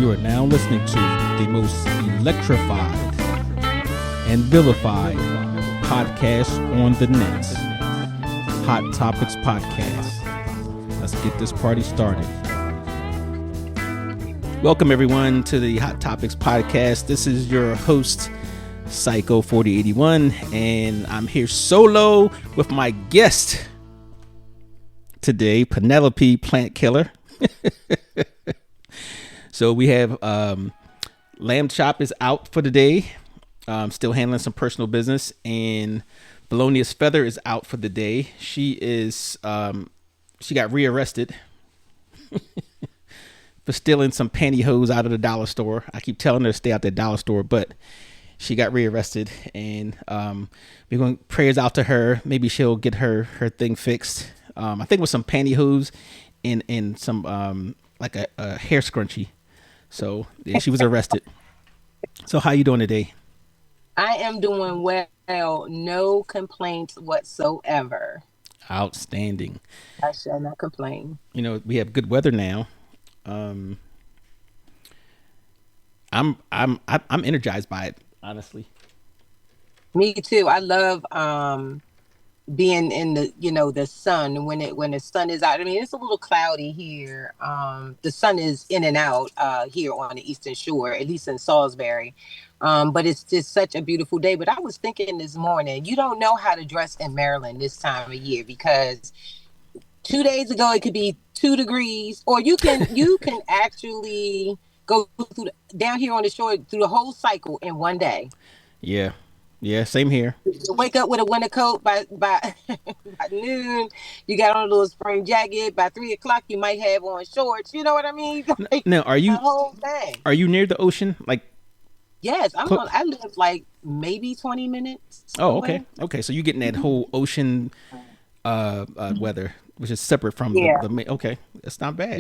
You are now listening to the most electrified and vilified podcast on the net, Hot Topics Podcast. Let's get this party started. Welcome everyone to the Hot Topics Podcast. This is your host, Psycho 4081, and I'm here solo with my guest today, Penelope Plant Killer. So we have Lamb Chop is out for the day, still handling some personal business, and Bologna's Feather is out for the day. She got rearrested for stealing some pantyhose out of the dollar store. I keep telling her to stay out the dollar store, but she got rearrested, and we're going prayers out to her. Maybe she'll get her thing fixed. I think with some pantyhose and some like a hair scrunchie. So yeah, she was arrested. So how you doing today? I am doing well. No complaints whatsoever. Outstanding. I shall not complain. You know, we have good weather now. I'm energized by it, honestly. Me too. I love being in the sun when the sun is out. I mean, it's a little cloudy here. The sun is in and out here on the Eastern Shore, at least in Salisbury. But it's just such a beautiful day. But I was thinking this morning, you don't know how to dress in Maryland this time of year, because 2 days ago it could be 2 degrees, or you can actually go down here on the shore through the whole cycle in one day. Yeah, same here. You wake up with a winter coat by by noon. You got on a little spring jacket. By 3 o'clock, you might have on shorts. You know what I mean? Like, now, the whole thing. Are you near the ocean? Like, yes, I live like maybe 20 minutes. Oh, okay. Okay, so you're getting that whole ocean weather, which is separate from the okay. That's not bad.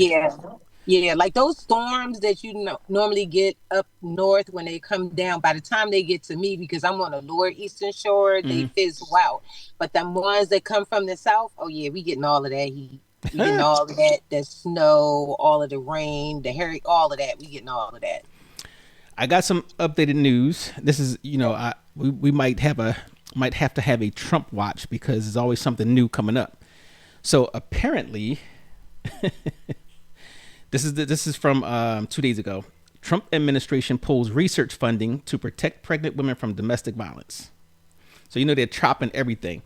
Yeah, like those storms that you normally get up north when they come down, by the time they get to me, because I'm on the lower Eastern Shore, they fizzle out. But the ones that come from the south, oh yeah, we getting all of that heat. We getting all of that, the snow, all of the rain, the hair, all of that. We getting all of that. I got some updated news. This is, we might have to have a Trump watch, because there's always something new coming up. So apparently, this is from 2 days ago. Trump administration pulls research funding to protect pregnant women from domestic violence. So they're chopping everything,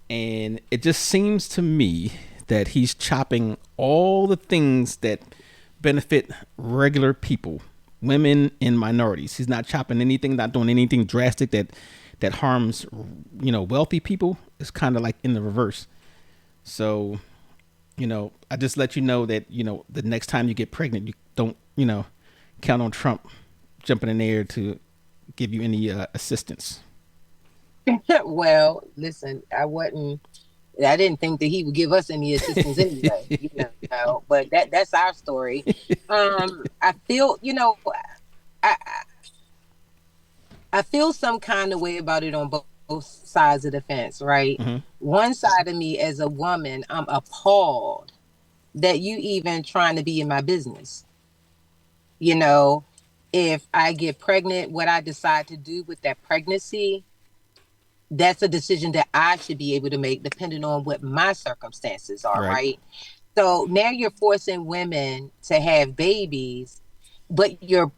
and it just seems to me that he's chopping all the things that benefit regular people, women and minorities. He's not chopping anything, not doing anything drastic that harms wealthy people. It's kind of like in the reverse. So I just let you know that the next time you get pregnant, you don't count on Trump jumping in there to give you any assistance. Well, listen, I didn't think that he would give us any assistance anyway, but that's our story. I feel, I feel some kind of way about it on both sides of the fence, right? Mm-hmm. One side of me as a woman, I'm appalled that you even trying to be in my business. If I get pregnant, what I decide to do with that pregnancy, that's a decision that I should be able to make depending on what my circumstances are, right? So now you're forcing women to have babies, but you're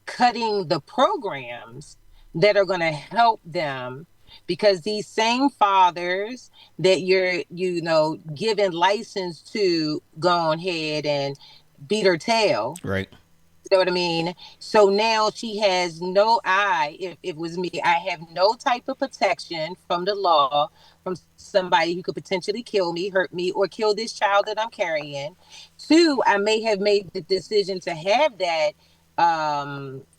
cutting the programs that are going to help them, because these same fathers that you're giving license to go ahead and beat her tail, right? You know what I mean? So now she has if it was me, I have no type of protection from the law from somebody who could potentially kill me, hurt me, or kill this child that I'm carrying. 2, I may have made the decision to have that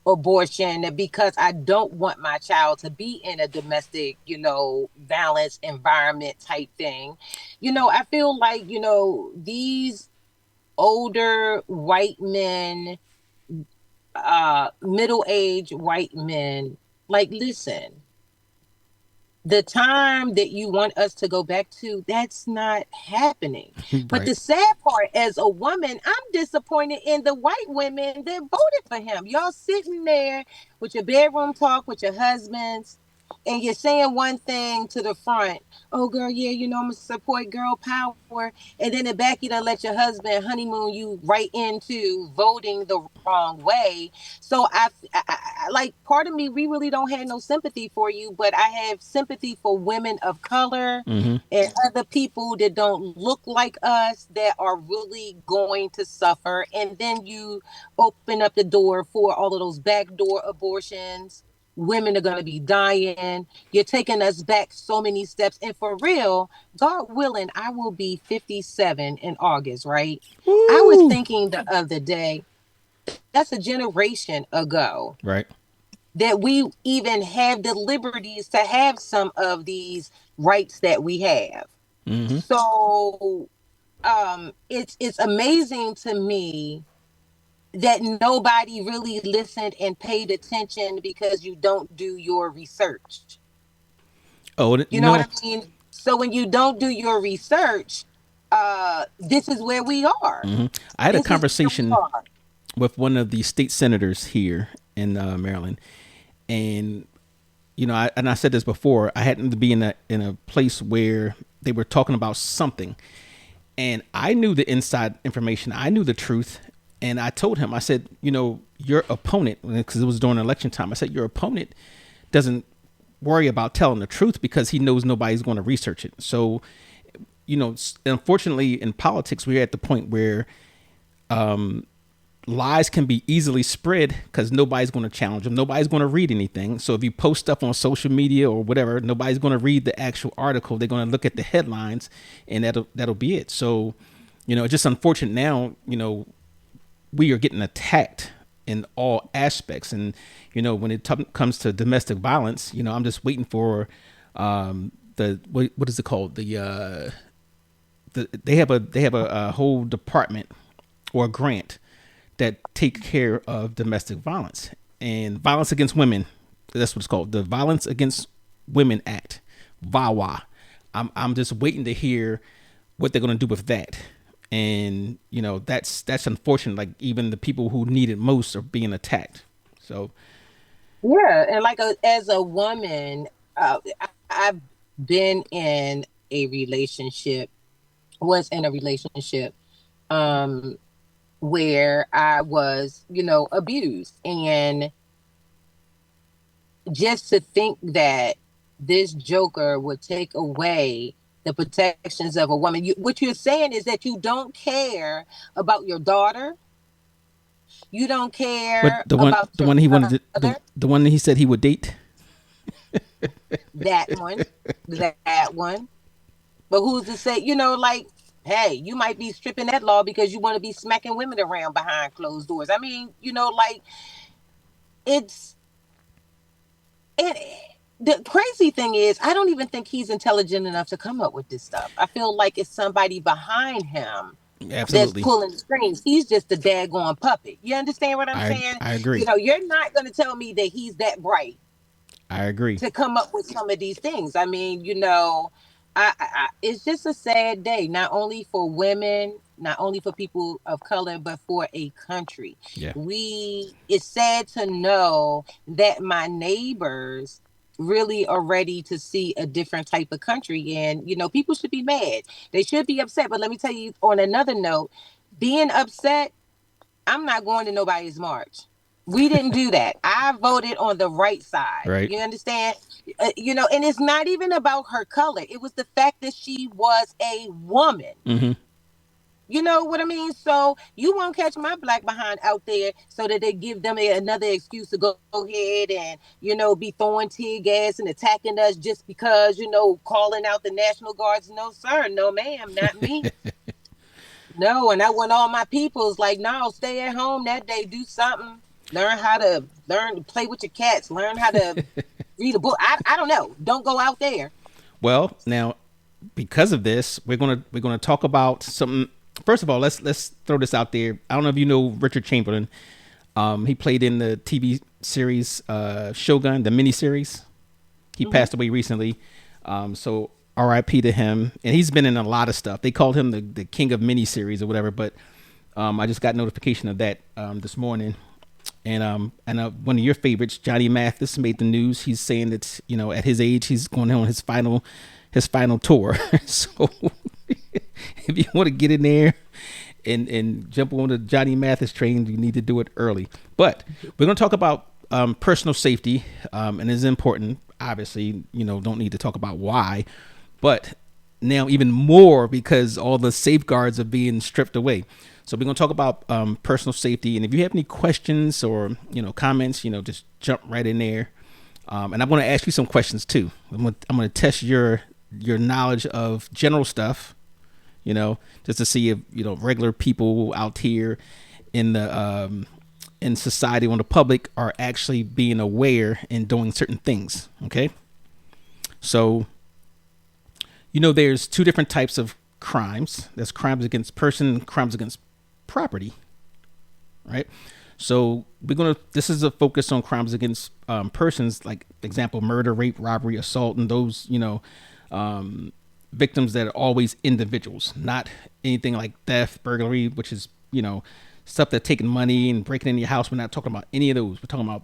abortion because I don't want my child to be in a domestic, violence environment type thing. I feel like, these older white men, middle-aged white men, like, listen, the time that you want us to go back to, that's not happening. But Right. the sad part, as a woman, I'm disappointed in the white women that voted for him. Y'all sitting there with your bedroom talk with your husbands, and you're saying one thing to the front. Oh, girl, yeah, I'm gonna support girl power, and then in the back, you don't let your husband honeymoon you right into voting the wrong way. So like, part of me, we really don't have no sympathy for you, but I have sympathy for women of color Mm-hmm. and other people that don't look like us that are really going to suffer. And then you open up the door for all of those backdoor abortions. Women are going to be dying. You're taking us back so many steps. And for real, God willing, I will be 57 in August, right? I was Woo! thinking the other day, that's a generation ago Right. that we even have the liberties to have some of these rights that we have. Mm-hmm. So it's amazing to me that nobody really listened and paid attention because you don't do your research. Oh, You know what I mean? So when you don't do your research, this is where we are. Mm-hmm. I had a This is where we conversation are. with one of the state senators here in Maryland, and I said this before. I happened to be in a place where they were talking about something, and I knew the inside information. I knew the truth, and I told him. I said, your opponent, because it was during election time. I said, your opponent doesn't worry about telling the truth because he knows nobody's going to research it. So, unfortunately, in politics, we're at the point where lies can be easily spread because nobody's going to challenge them. Nobody's going to read anything. So if you post stuff on social media or whatever, nobody's going to read the actual article. They're going to look at the headlines, and that'll be it. So, it's just unfortunate now, we are getting attacked in all aspects. And, when it comes to domestic violence, I'm just waiting for what is it called? They have a whole department or a grant that take care of domestic violence and violence against women. That's what it's called, the Violence Against Women Act, VAWA. I'm just waiting to hear what they're going to do with that. And that's unfortunate. Like, even the people who need it most are being attacked. So Yeah, and like as a woman, I've been in a relationship, was in a relationship, um, where I was, abused. And just to think that this joker would take away the protections of a woman, what you're saying is that you don't care about your daughter, you don't but care the one about the your one he wanted to, mother, the one that he said he would date. that one, that one. But who's to say, like, hey, you might be stripping that law because you want to be smacking women around behind closed doors. I mean, like, it's it. The crazy thing is, I don't even think he's intelligent enough to come up with this stuff. I feel like it's somebody behind him that's Absolutely. pulling the strings. He's just a daggone puppet. You understand what I'm saying? I agree. You're not going to tell me that he's that bright I agree. to come up with some of these things. I mean, it's just a sad day, not only for women, not only for people of color, but for a country. Yeah. It's sad to know that my neighbors really are ready to see a different type of country. And, people should be mad. They should be upset. But let me tell you, on another note, being upset, I'm not going to nobody's march. We didn't do that. I voted on the right side. Right. You understand? And it's not even about her color. It was the fact that she was a woman. Mm-hmm. You know what I mean? So you won't catch my black behind out there so that they give them another excuse to go ahead and, be throwing tear gas and attacking us just because, calling out the National Guards. No, sir. No, ma'am. Not me. No. And I want all my peoples like, no, stay at home that day. Do something. Learn to play with your cats. Learn how to read a book. I don't know. Don't go out there. Well, now, because of this, we're gonna talk about something. First of all, let's throw this out there. I don't know if you know Richard Chamberlain. He played in the TV series Shogun, the miniseries. He passed away recently. So R.I.P. to him, and he's been in a lot of stuff. They called him the king of miniseries or whatever, but I just got notification of that this morning. And one of your favorites, Johnny Mathis, made the news. He's saying that at his age, he's going on his final tour. So if you want to get in there and jump on the Johnny Mathis train, you need to do it early. But we're going to talk about personal safety, and it's important. Obviously, don't need to talk about why, but now even more because all the safeguards are being stripped away. So we're going to talk about personal safety, and if you have any questions or comments, just jump right in there. And I'm going to ask you some questions too. I'm going to test your knowledge of general stuff, just to see if regular people out here in the in society, on the public, are actually being aware and doing certain things. Okay, so there's two different types of crimes. There's crimes against person, crimes against property, right? So this is a focus on crimes against persons, like example, murder, rape, robbery, assault, and those, victims that are always individuals, not anything like theft, burglary, which is, stuff that taking money and breaking into your house. We're not talking about any of those. We're talking about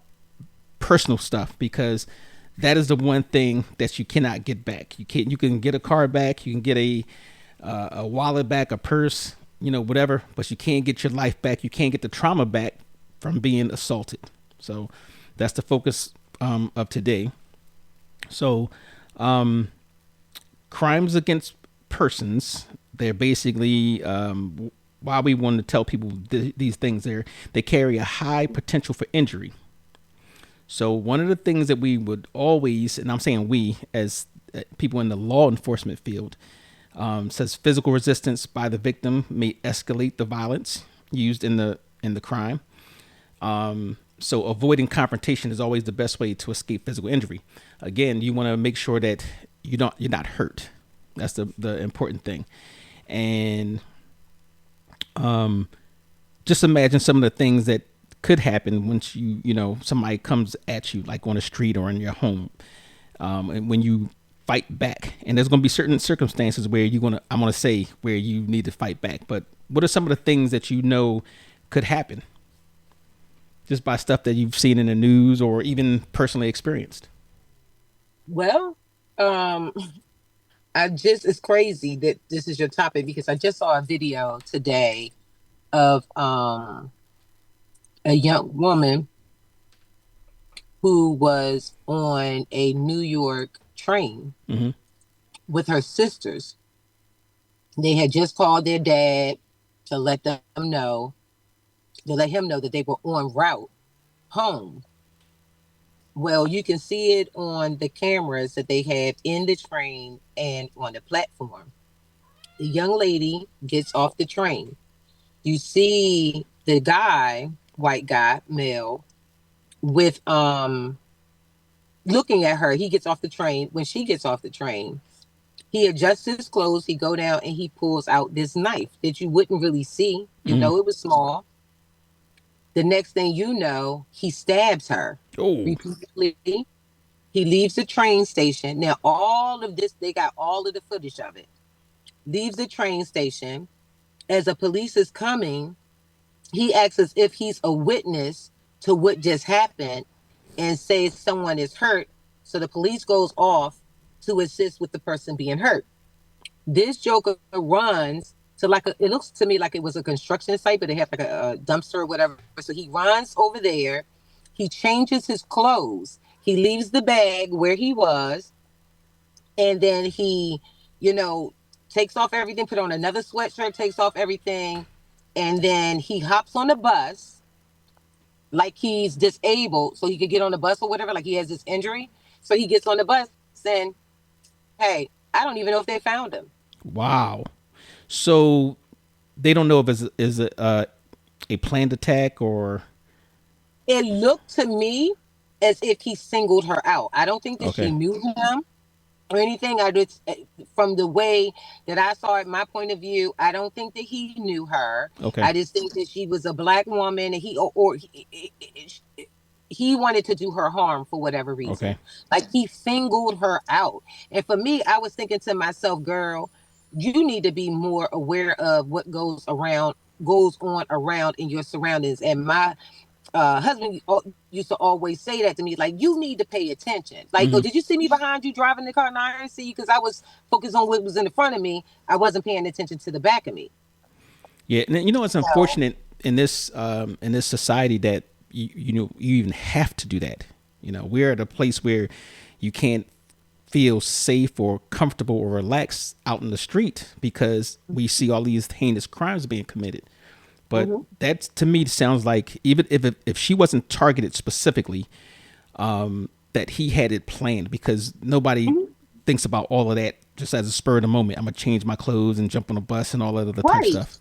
personal stuff, because that is the one thing that you cannot get back. You can get a car back, you can get a wallet back, a purse, whatever, but you can't get your life back. You can't get the trauma back from being assaulted. So that's the focus of today. So crimes against persons, they're basically why we want to tell people these things. They carry a high potential for injury. So one of the things that we would always, and I'm saying we as people in the law enforcement field, says physical resistance by the victim may escalate the violence used in the crime. So avoiding confrontation is always the best way to escape physical injury. Again, you want to make sure that you're not hurt. That's the important thing. And just imagine some of the things that could happen once somebody comes at you, like on the street or in your home, and when you fight back. And there's going to be certain circumstances where I'm going to say where you need to fight back. But what are some of the things that could happen just by stuff that you've seen in the news or even personally experienced? Well, it's crazy that this is your topic, because I just saw a video today of a young woman who was on a New York train with her sisters. They had just called their dad to let him know that they were en route home. Well, you can see it on the cameras that they have in the train and on the platform. The young lady gets off the train. You see the guy, white guy, male, with looking at her. He gets off the train. When she gets off the train, he adjusts his clothes. He go down and he pulls out this knife that you wouldn't really see. You know, it was small. The next thing you know, he stabs her repeatedly. He leaves the train station. Now, all of this, they got all of the footage of it. Leaves the train station. As the police is coming, he acts as if he's a witness to what just happened and says someone is hurt. So the police goes off to assist with the person being hurt. This joker runs to it looks to me like it was a construction site, but they have like a dumpster or whatever. So he runs over there. He changes his clothes. He leaves the bag where he was. And then he, takes off everything, put on another sweatshirt, takes off everything. And then he hops on the bus like he's disabled so he could get on the bus or whatever, like he has this injury. So he gets on the bus and, hey, I don't even know if they found him. Wow. So they don't know if it's a planned attack or... It looked to me as if he singled her out. I don't think that she knew him or anything. From the way that I saw it, my point of view, I don't think that he knew her. Okay. I just think that she was a black woman, and he he wanted to do her harm for whatever reason. Okay. Like he singled her out. And for me, I was thinking to myself, girl, you need to be more aware of what goes on around in your surroundings. And my husband used to always say that to me, like, you need to pay attention. Like, oh, Hmm. did you see me behind you driving the car? And I didn't see you because I was focused on what was in the front of me. I wasn't paying attention to the back of me. Yeah, and you know it's So, unfortunate in this society that you know you even have to do that. You know, we're at a place where you can't feel safe or comfortable or relaxed out in the street because we see all these heinous crimes being committed. But mhm. that to me sounds like even if she wasn't targeted specifically, that he had it planned because nobody Mhm. thinks about all of that just as a spur of the moment. I'm gonna change my clothes and jump on a bus and all that other type Right. stuff.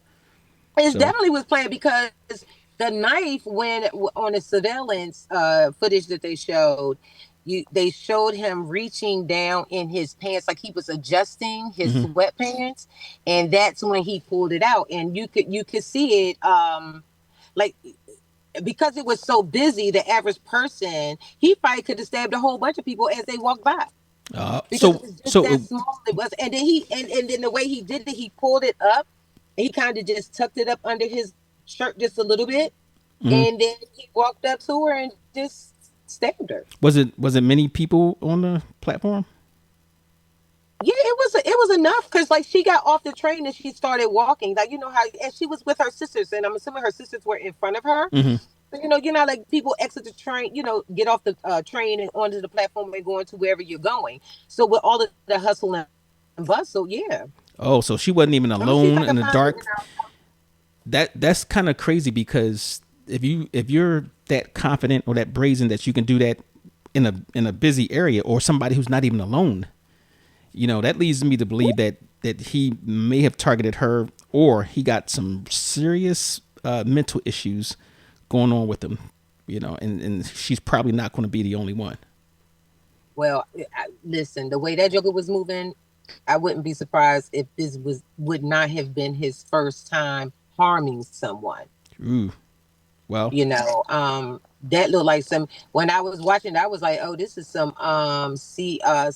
It So. definitely was planned because the knife, when on the surveillance footage that they showed, they showed him reaching down in his pants like he was adjusting his Mhm. sweatpants, and that's when he pulled it out, and you could see it, like, because it was so busy, the average person, he probably could have stabbed a whole bunch of people as they walked by because it So was just so that small. It was, and then and then the way he did it, he pulled it up. He kind of just tucked it up under his shirt just a little bit, mhm. and then he walked up to her and just stabbed her. Was it many people on the platform? Yeah, it was enough because like she got off the train and she started walking. Like, you know how, and she was with her sisters, and I'm assuming her sisters were in front of her. Hmm. But, like people exit the train, get off the train and onto the platform and going to wherever you're going. So with all of the hustle and bustle, yeah. Oh, so she wasn't even Let me see if alone I in can the find it. dark. That's kind of crazy because if you're that confident or that brazen that you can do that in a busy area or somebody who's not even alone, that leads me to believe that he may have targeted her or he got some serious mental issues going on with him. And she's probably not going to be the only one. Well, listen, the way that Joker was moving, I wouldn't be surprised if this would not have been his first time harming someone. Ooh, well, That looked like some, when I was watching, I was like, oh, this is some FBI,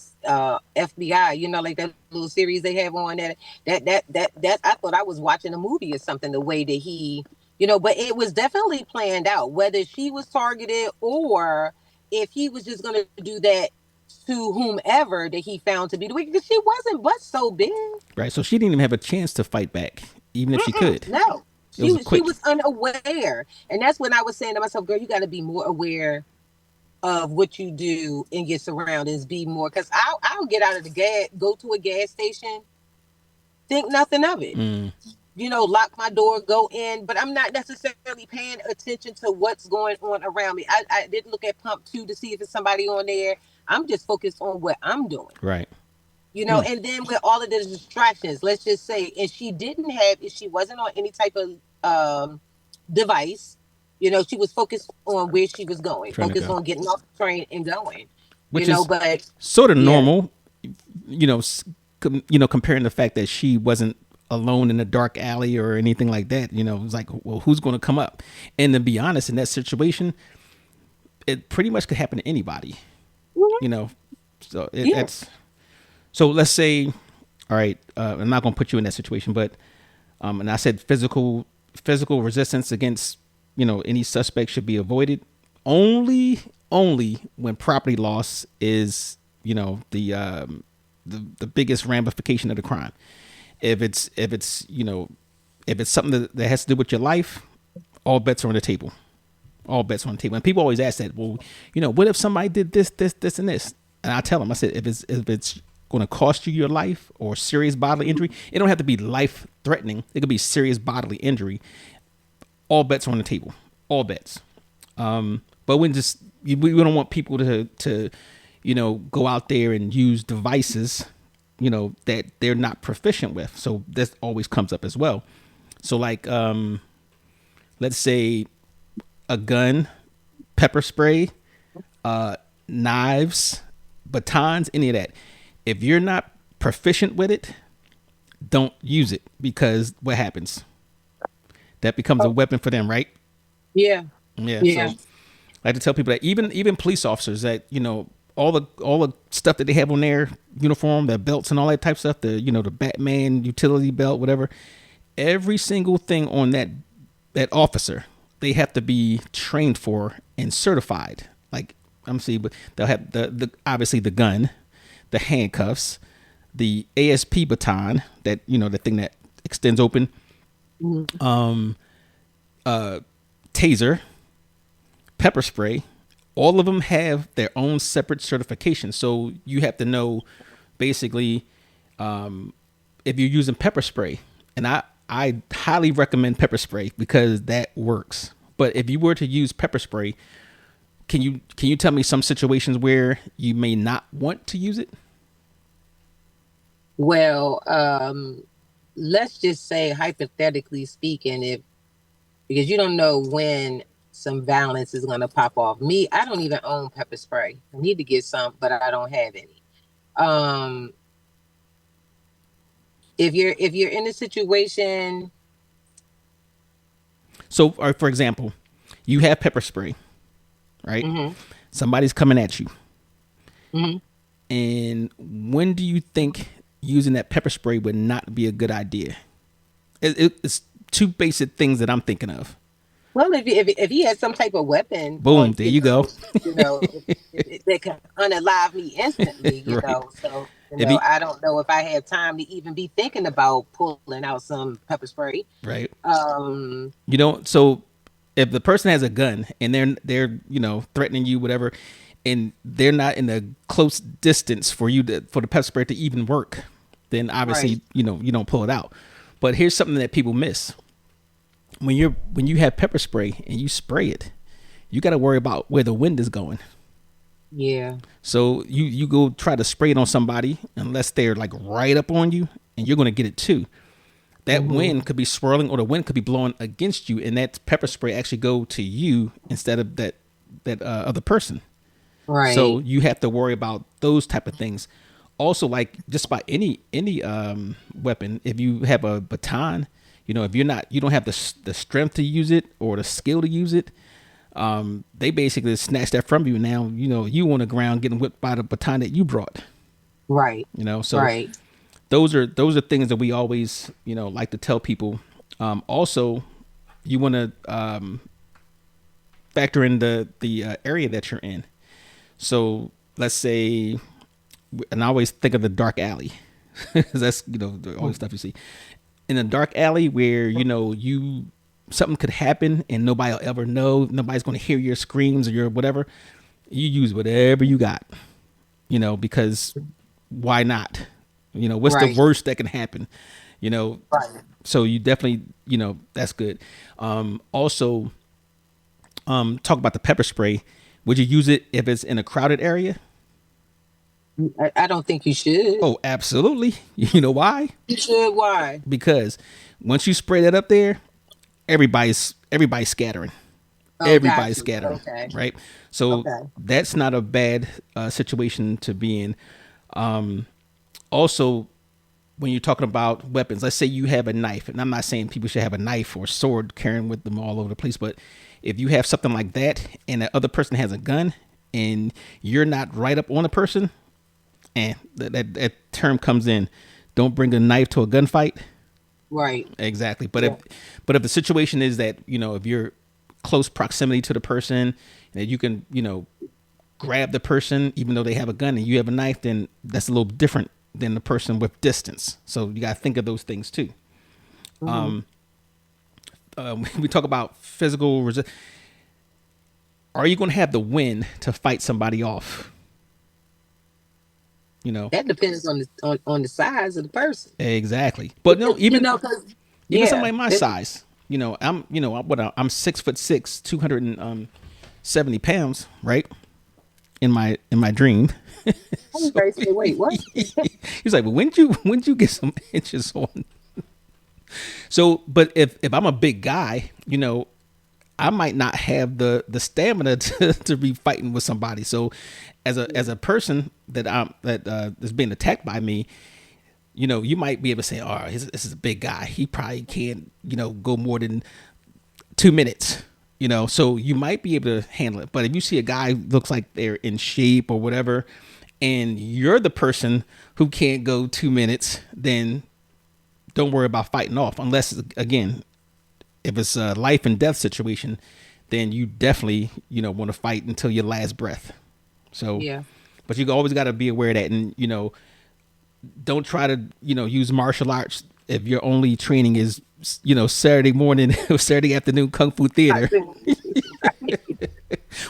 like that little series they have on that I thought I was watching a movie or something, the way that but it was definitely planned out, whether she was targeted or if he was just gonna do that to whomever that he found to be the weak, because she wasn't but so big. right. So she didn't even have a chance to fight back, even if she Mm-mm, could. no. It She was was she quick. was unaware. And that's when I was saying to myself, girl, you gotta be more aware of what you do in your surroundings. Be more, because I'll get out of the gas, go to a gas station, think nothing of it. Mm, Lock my door, go in, but I'm not necessarily paying attention to what's going on around me. I didn't look at pump two to see if it's somebody on there. I'm just focused on what I'm doing. right. Hmm. And then with all of the distractions, let's just say, and if she wasn't on any type of device, she was focused on where she was going, Trying to focused go, on getting off the train and going, which is but sort of yeah. normal. Comparing the fact that she wasn't alone in a dark alley or anything like that. It's like, well, who's going to come up? And to be honest, in that situation, it pretty much could happen to anybody. Mhm. You know, so Yeah. that's so. Let's say, all right, I'm not going to put you in that situation, but and I said physical resistance against any suspect should be avoided only when property loss is the biggest ramification of the crime. If it's something that has to do with your life, all bets are on the table. All bets are on the table. And people always ask that, well, what if somebody did this, and this? And I tell them, I said, if it's going to cost you your life or serious bodily injury, it don't have to be life threatening. It could be serious bodily injury. All bets are on the table. All bets. But we don't want people to go out there and use devices that they're not proficient with. So this always comes up as well. So like let's say a gun, pepper spray, knives, batons, any of that. If you're not proficient with it, don't use it, because what happens? That becomes a Oh, weapon for them, right? yeah. Yeah. Yeah. So like to tell people that even police officers, that all the stuff that they have on their uniform, their belts and all that type of stuff, the Batman utility belt, whatever, every single thing on that officer, they have to be trained for and certified. Like, I'm seeing, but they'll have the obviously the gun, the handcuffs, the ASP baton, that the thing that extends open, taser, pepper spray. All of them have their own separate certification. So you have to know, basically, if you're using pepper spray, and I highly recommend pepper spray because that works. But if you were to use pepper spray, can you tell me some situations where you may not want to use it? Well, let's just say, hypothetically speaking, if because you don't know when some violence is going to pop off. Me, I don't even own pepper spray. I need to get some, but I don't have any. Um, if you're in a situation, So, for example, you have pepper spray, right? mhm, Somebody's coming at you. mhm. And when do you think using that pepper spray would not be a good idea? It's two basic things that I'm thinking of. Well, if he has some type of weapon Boom, on, there you go. they can unalive me instantly, Right. So, If he, I don't know if I have time to even be thinking about pulling out some pepper spray. right. Um, So if the person has a gun and they're threatening you, whatever, and they're not in a close distance for the pepper spray to even work, then right, obviously you don't pull it out. But here's something that people miss: when you have pepper spray and you spray it, you got to worry about where the wind is going. yeah, So you go try to spray it on somebody unless they're like right up on you, and you're going to get it too. That hmm, wind could be swirling, or the wind could be blowing against you, and that pepper spray actually go to you instead of that other person. So right, you have to worry about those type of things. Also, like just about any weapon, if you have a baton, if you don't have the strength to use it or the skill to use it, they basically snatch that from you. Now you on the ground getting whipped by the baton that you brought. right, So right. those are things that we always like to tell people. Also, you want to factor in the area that you're in. So let's say, and I always think of the dark alley. 'Cause that's all the stuff you see in a dark alley where something could happen and nobody will ever know. Nobody's going to hear your screams or your whatever. You use whatever you got, because why not? What's the Right, worst that can happen? You know, right. so you definitely, that's good. Also, talk about the pepper spray. Would you use it if it's in a crowded area? I don't think you should. Oh, absolutely. You know why? You should. Why? Because once you spray that up there, everybody's scattering. Oh, got Everybody's you. scattering, Okay, right? So okay. that's not a bad situation to be in. Also, when you're talking about weapons, let's say you have a knife, and I'm not saying people should have a knife or sword carrying with them all over the place, but if you have something like that and the other person has a gun and you're not right up on the person, and that term comes in, don't bring a knife to a gunfight. Right. Exactly. But if Yeah. the situation is that, if you're close proximity to the person, that you can, grab the person even though they have a gun and you have a knife, then that's a little different than the person with distance. So you got to think of those things too. Hmm. We talk about physical Are you going to have the wind to fight somebody off? You know, That depends on the size of the person. exactly. But no, Because, even somebody yeah, my size, I'm 6'6", 270 pounds, right? In my dream. I was So ready to say, wait, what? he's like, well, when you get some inches on? So, but if I'm a big guy, I might not have the stamina to be fighting with somebody. So, as a person that's being attacked by me, you might be able to say, "Oh, this is a big guy. He probably can't, go more than 2 minutes." You know, so you might be able to handle it. But if you see a guy who looks like they're in shape or whatever, and you're the person who can't go 2 minutes, then don't worry about fighting off. Unless, again, if it's a life and death situation, then you definitely, want to fight until your last breath. So, Yeah. but you always got to be aware of that. And, don't try to, use martial arts if your only training is, Saturday morning or Saturday afternoon Kung Fu theater.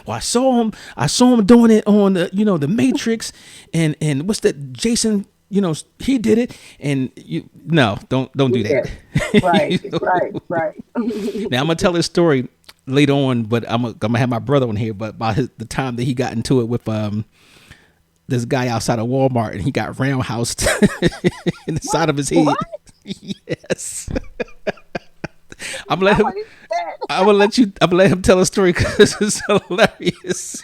Well, I saw him doing it on the Matrix, and what's that? Jason, he did it, and no, don't do Yeah. that. Right. You know? Right. Now I'm gonna tell this story later on, but I'm gonna have my brother on here. But about the time that he got into it with this guy outside of Walmart, and he got roundhoused in the side of his head. What? Yes. I'm gonna let him. What is that? I'm gonna let him tell a story because it's hilarious.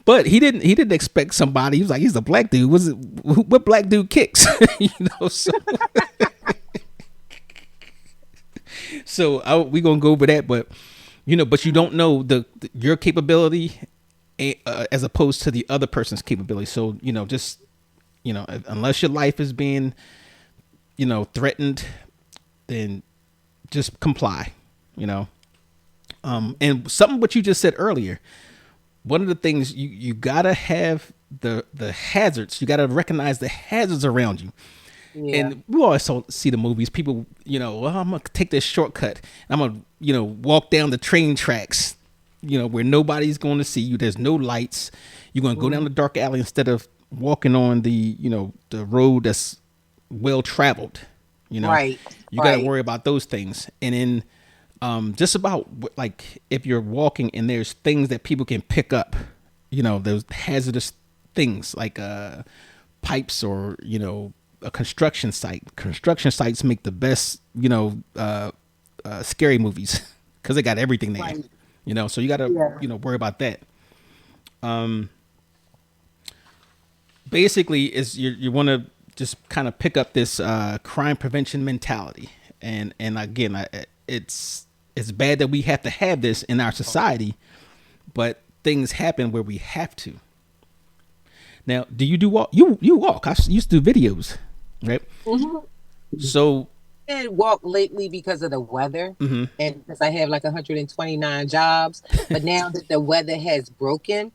But he didn't expect somebody. He was like, he's a black dude. What black dude kicks? So we gonna go over that, but but you don't know your capability as opposed to the other person's capability. So just unless your life is being threatened, then just comply. You know, and something what you just said earlier. One of the things you gotta have the hazards. You gotta recognize the hazards around you. Yeah. And we always see the movies. People, well, I'm gonna take this shortcut. I'm gonna, walk down the train tracks, where nobody's going to see you. There's no lights. You're gonna go down the dark alley instead of walking on the road that's well traveled. Right. You got to Right. worry about those things. And then, just about like if you're walking and there's things that people can pick up, those hazardous things like pipes or a construction site. Construction sites make the best scary movies because they got everything there. Right. So you got to Yeah. worry about that. Basically, is you want to just kind of pick up this crime prevention mentality, and again, it's bad that we have to have this in our society, but things happen where we have to. Now, do you do walk? You walk? I used to do videos, right? Mhm. So, I did walk lately because of the weather mhm, and because I have like 129 jobs. But now that the weather has broken,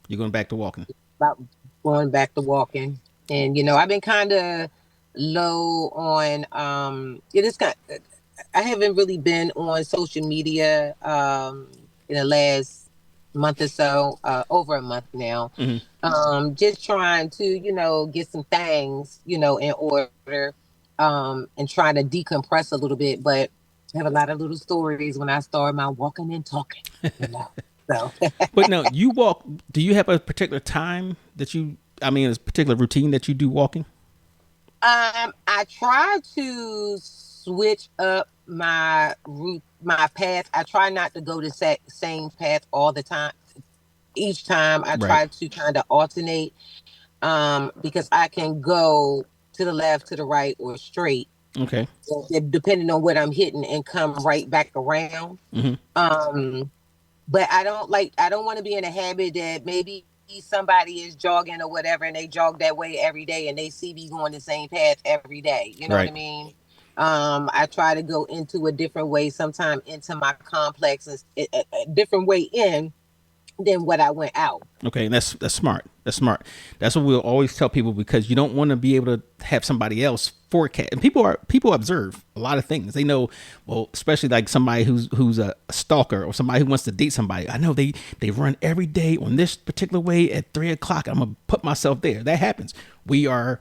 you're going back to walking. about going back to walking. And I've been kind of low on it is kind I haven't really been on social media in the last month or so, over a month now. Hmm. Just trying to, get some things, in order, and trying to decompress a little bit. But I have a lot of little stories when I start my walking and talking, you know. So But now you walk. Do you have a particular time that you? I mean, a particular routine that you do walking? I try to switch up my route, my path. I try not to go the same path all the time. Each time I Right. try to kind of alternate, because I can go to the left, to the right, or straight, Okay. depending on what I'm hitting, and come right back around. Hmm. Um, but I don't want to be in a habit that maybe somebody is jogging or whatever and they jog that way every day and they see me going the same path every day. You know what I Right. mean? I try to go into a different way, sometime into my complex, a different way in than what I went out. Okay, and that's smart. That's smart. That's what we'll always tell people because you don't want to be able to have somebody else forecast. And people observe a lot of things. They know, well, especially like somebody who's a stalker or somebody who wants to date somebody. I know they run every day on this particular way at 3 o'clock. I'm gonna put myself there. That happens. We are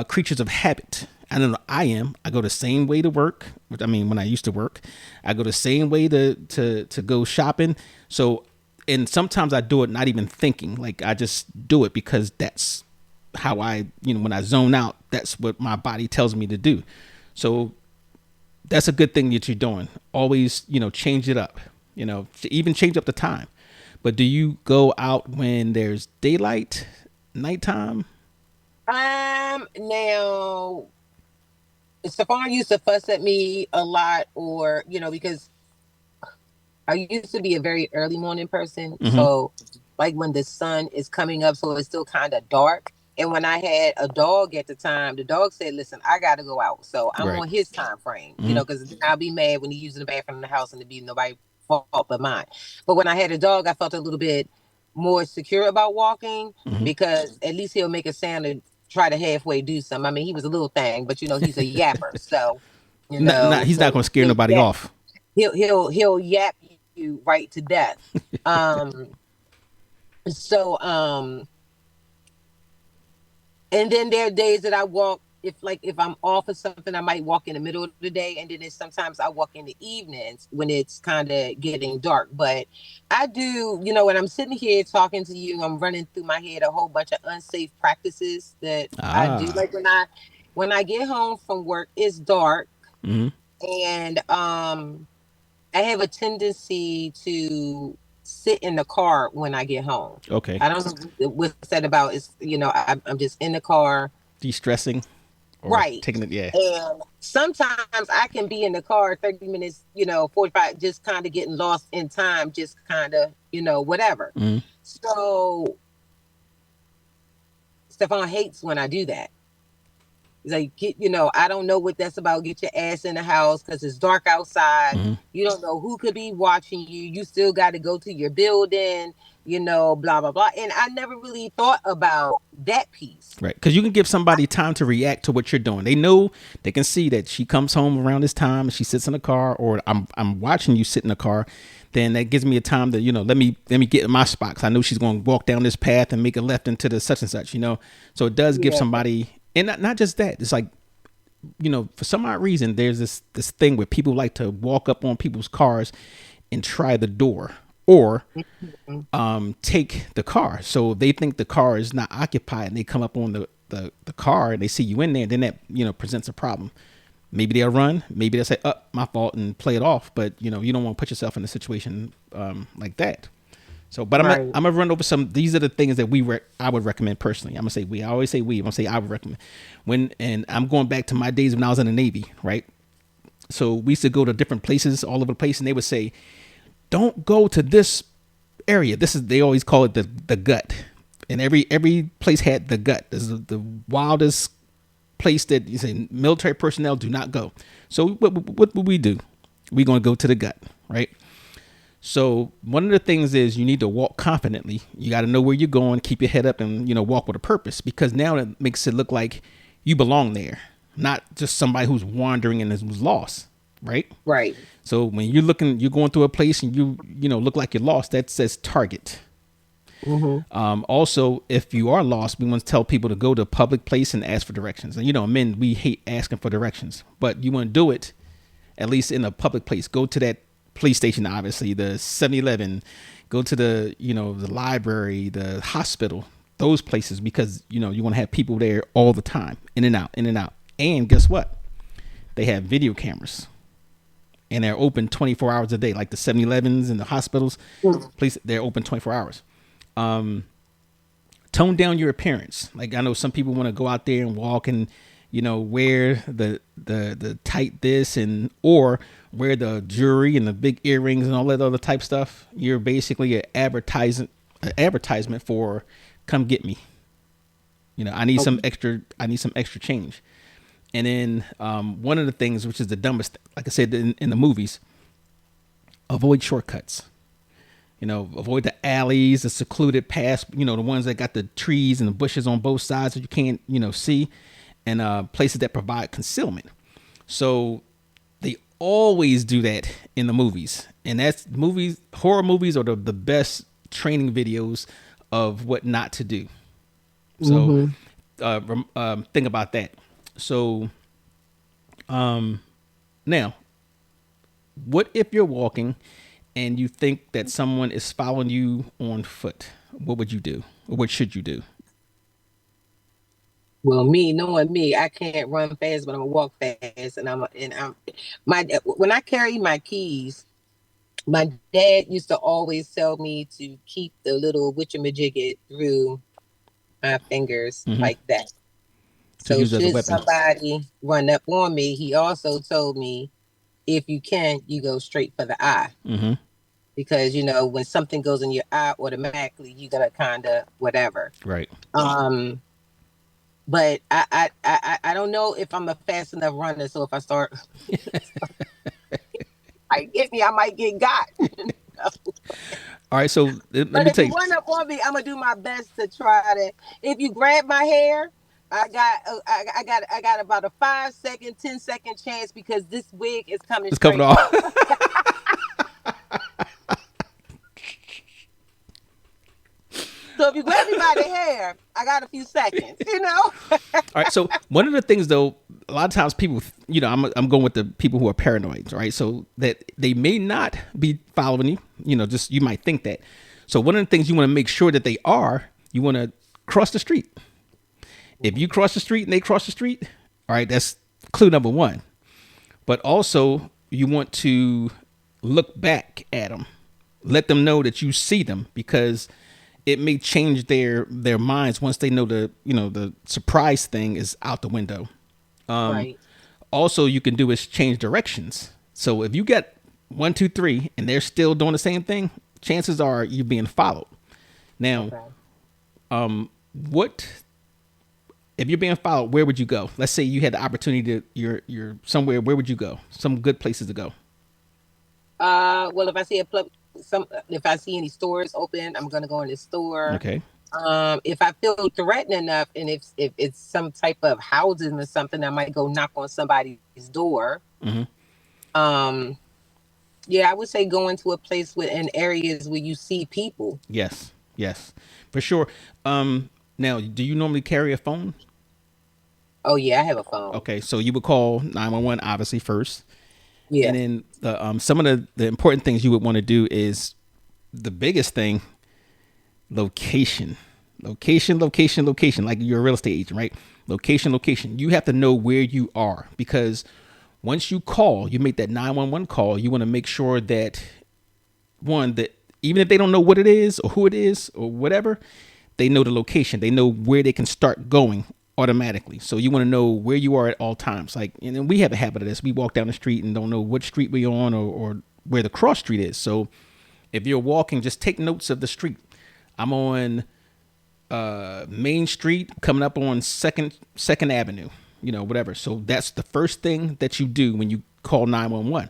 creatures of habit. I don't know. I am. I go the same way to work. Which I mean, when I used to work, I go the same way to go shopping. So, and sometimes I do it not even thinking. Like I just do it because that's how I, when I zone out, that's what my body tells me to do. So that's a good thing that you're doing. Always, change it up. To even change up the time. But do you go out when there's daylight, nighttime? Now Stefan used to fuss at me a lot, or because I used to be a very early morning person. Mm-hmm. So, like when the sun is coming up, so it's still kind of dark. And when I had a dog at the time, the dog said, "Listen, I got to go out." So I'm Right. on his time frame, Mm-hmm. because I'll be mad when he's using the bathroom in the house and it be nobody fault but mine. But when I had a dog, I felt a little bit more secure about walking Mm-hmm. because at least he'll make a sound and try to halfway do something. I mean, he was a little thing, but he's a yapper, so Not, he's not so going to scare he'll nobody yap off. he'll yap you right to death. Um, so and then there are days that I walk if I'm off or something, I might walk in the middle of the day, and then sometimes I walk in the evenings when it's kind of getting dark. But I do, when I'm sitting here talking to you, I'm running through my head a whole bunch of unsafe practices that I do. Ah. Like when I get home from work, it's dark, Mm-hmm. and I have a tendency to sit in the car when I get home. Okay. I don't know what's that about. It's I'm just in the car, De-stressing or right? taking it. Yeah. And sometimes I can be in the car 30 minutes, 45, just kind of getting lost in time, just kind of, whatever. Mm-hmm. So Stefan hates when I do that. He's like, I don't know what that's about. Get your ass in the house because it's dark outside. Mm-hmm. You don't know who could be watching you. You still got to go to your building, blah, blah, blah. And I never really thought about that piece. Right, because you can give somebody time to react to what you're doing. They know, they can see that she comes home around this time and she sits in the car, or I'm watching you sit in the car. Then that gives me a time to let me get in my spot, because I know she's going to walk down this path and make a left into the such and such. So it does give Yeah. somebody, and not just that. It's like, for some odd reason, there's this thing where people like to walk up on people's cars and try the door, or Mhm. take the car. So they think the car is not occupied, and they come up on the car and they see you in there, and then that presents a problem. Maybe they'll run, maybe they'll say, "Oh, my fault," and play it off. But you don't want to put yourself in a situation like that. So, but Right. I'm gonna run over some. These are the things that I would recommend personally. I'm gonna say we. I always say we. I'm gonna say I would recommend and I'm going back to my days when I was in the Navy, right? So we used to go to different places all over the place, and they would say, "Don't go to this area." They always call it the gut, and every place had the gut. This is the wildest place that you say military personnel do not go. So what would we do? We're gonna go to the gut, right? So one of the things is you need to walk confidently. You got to know where you're going, keep your head up, and walk with a purpose, because now it makes it look like you belong there, not just somebody who's wandering and who's lost, right? Right. So when you're going through a place and you look like you're lost, that says target. Hmm. Also, if you are lost, we want to tell people to go to a public place and ask for directions. And men, we hate asking for directions, but you want to do it at least in a public place. Go to that police station, obviously, the 7-Eleven, go to the library, the hospital, those places, because you want to have people there all the time, in and out, in and out. And guess what? They have video cameras, and they're open 24 hours a day, like the 7-Elevens and the hospitals. Please, they're open 24 hours. Tone down your appearance. Like, I know some people want to go out there and walk and wear the tight this, and or wear the jewelry and the big earrings and all that other type stuff. You're basically an advertisement for come get me. I need some extra change. And then one of the things, which is the dumbest, like I said in the movies, avoid shortcuts. Avoid the alleys, the secluded paths, the ones that got the trees and the bushes on both sides that you can't, see, and places that provide concealment. So they always do that in the movies. And horror movies are the best training videos of what not to do. So Hmm. think about that. So now, what if you're walking and you think that someone is following you on foot? What would you do? Or what should you do? Well, knowing me, I can't run fast, but I'm gonna walk fast, and I'm my when I carry my keys. My dad used to always tell me to keep the little witchamajigget through my fingers Mm-hmm. like that. To So use as a should weapon. somebody run up on me, he also told me if you can, you go straight for the eye. Mm-hmm. because when something goes in your eye, automatically you gotta kind of whatever. Right. Um, but I don't know if I'm a fast enough runner. So if I start, I might get got. All right. So let But me if tell you you. run up on me, I'm gonna do my best to try to. If you grab my hair, I got about a 5 second, 10 second chance because this wig is coming It's coming straight off. off. So if you grab me by the hair, I got a few seconds. All right. So one of the things, though, a lot of times people, I'm going with the people who are paranoid, right? So that they may not be following you, just you might think that. So one of the things you want to make sure that they are, you want to cross the street. If you cross the street and they cross the street, all right, that's clue number one. But also, you want to look back at them, let them know that you see them, because it may change their minds once they know the surprise thing is out the window. Right. Also, you can do is change directions. So if you get 1, 2, 3 and they're still doing the same thing, chances are you're being followed. Now, Okay. what if you're being followed? Where would you go? Let's say you had the opportunity to you're somewhere. Where would you go? Some good places to go. Well, if I see if I see any stores open, I'm gonna go in the store. Okay. If I feel threatened enough, and if it's some type of housing or something, I might go knock on somebody's door. Mm-hmm. Um, yeah, I would say go into a place in areas where you see people. Yes. Yes. For sure. Now, do you normally carry a phone? Oh yeah, I have a phone. Okay, so you would call 911 obviously first, Yeah. and then some of the important things you would want to do is the biggest thing: location, location. Like you're a real estate agent, right? Location. You have to know where you are, because once you call, you make that 911 call. You want to make sure that that even if they don't know what it is or who it is or whatever, they know the location. They know where they can start going automatically. So you want to know where you are at all times. Like, and then we have a habit of this. We walk down the street and don't know what street we're on, or where the cross street is. So if you're walking, just take notes of the street. I'm on Main Street, coming up on Second Avenue, whatever. So that's the first thing that you do when you call 911,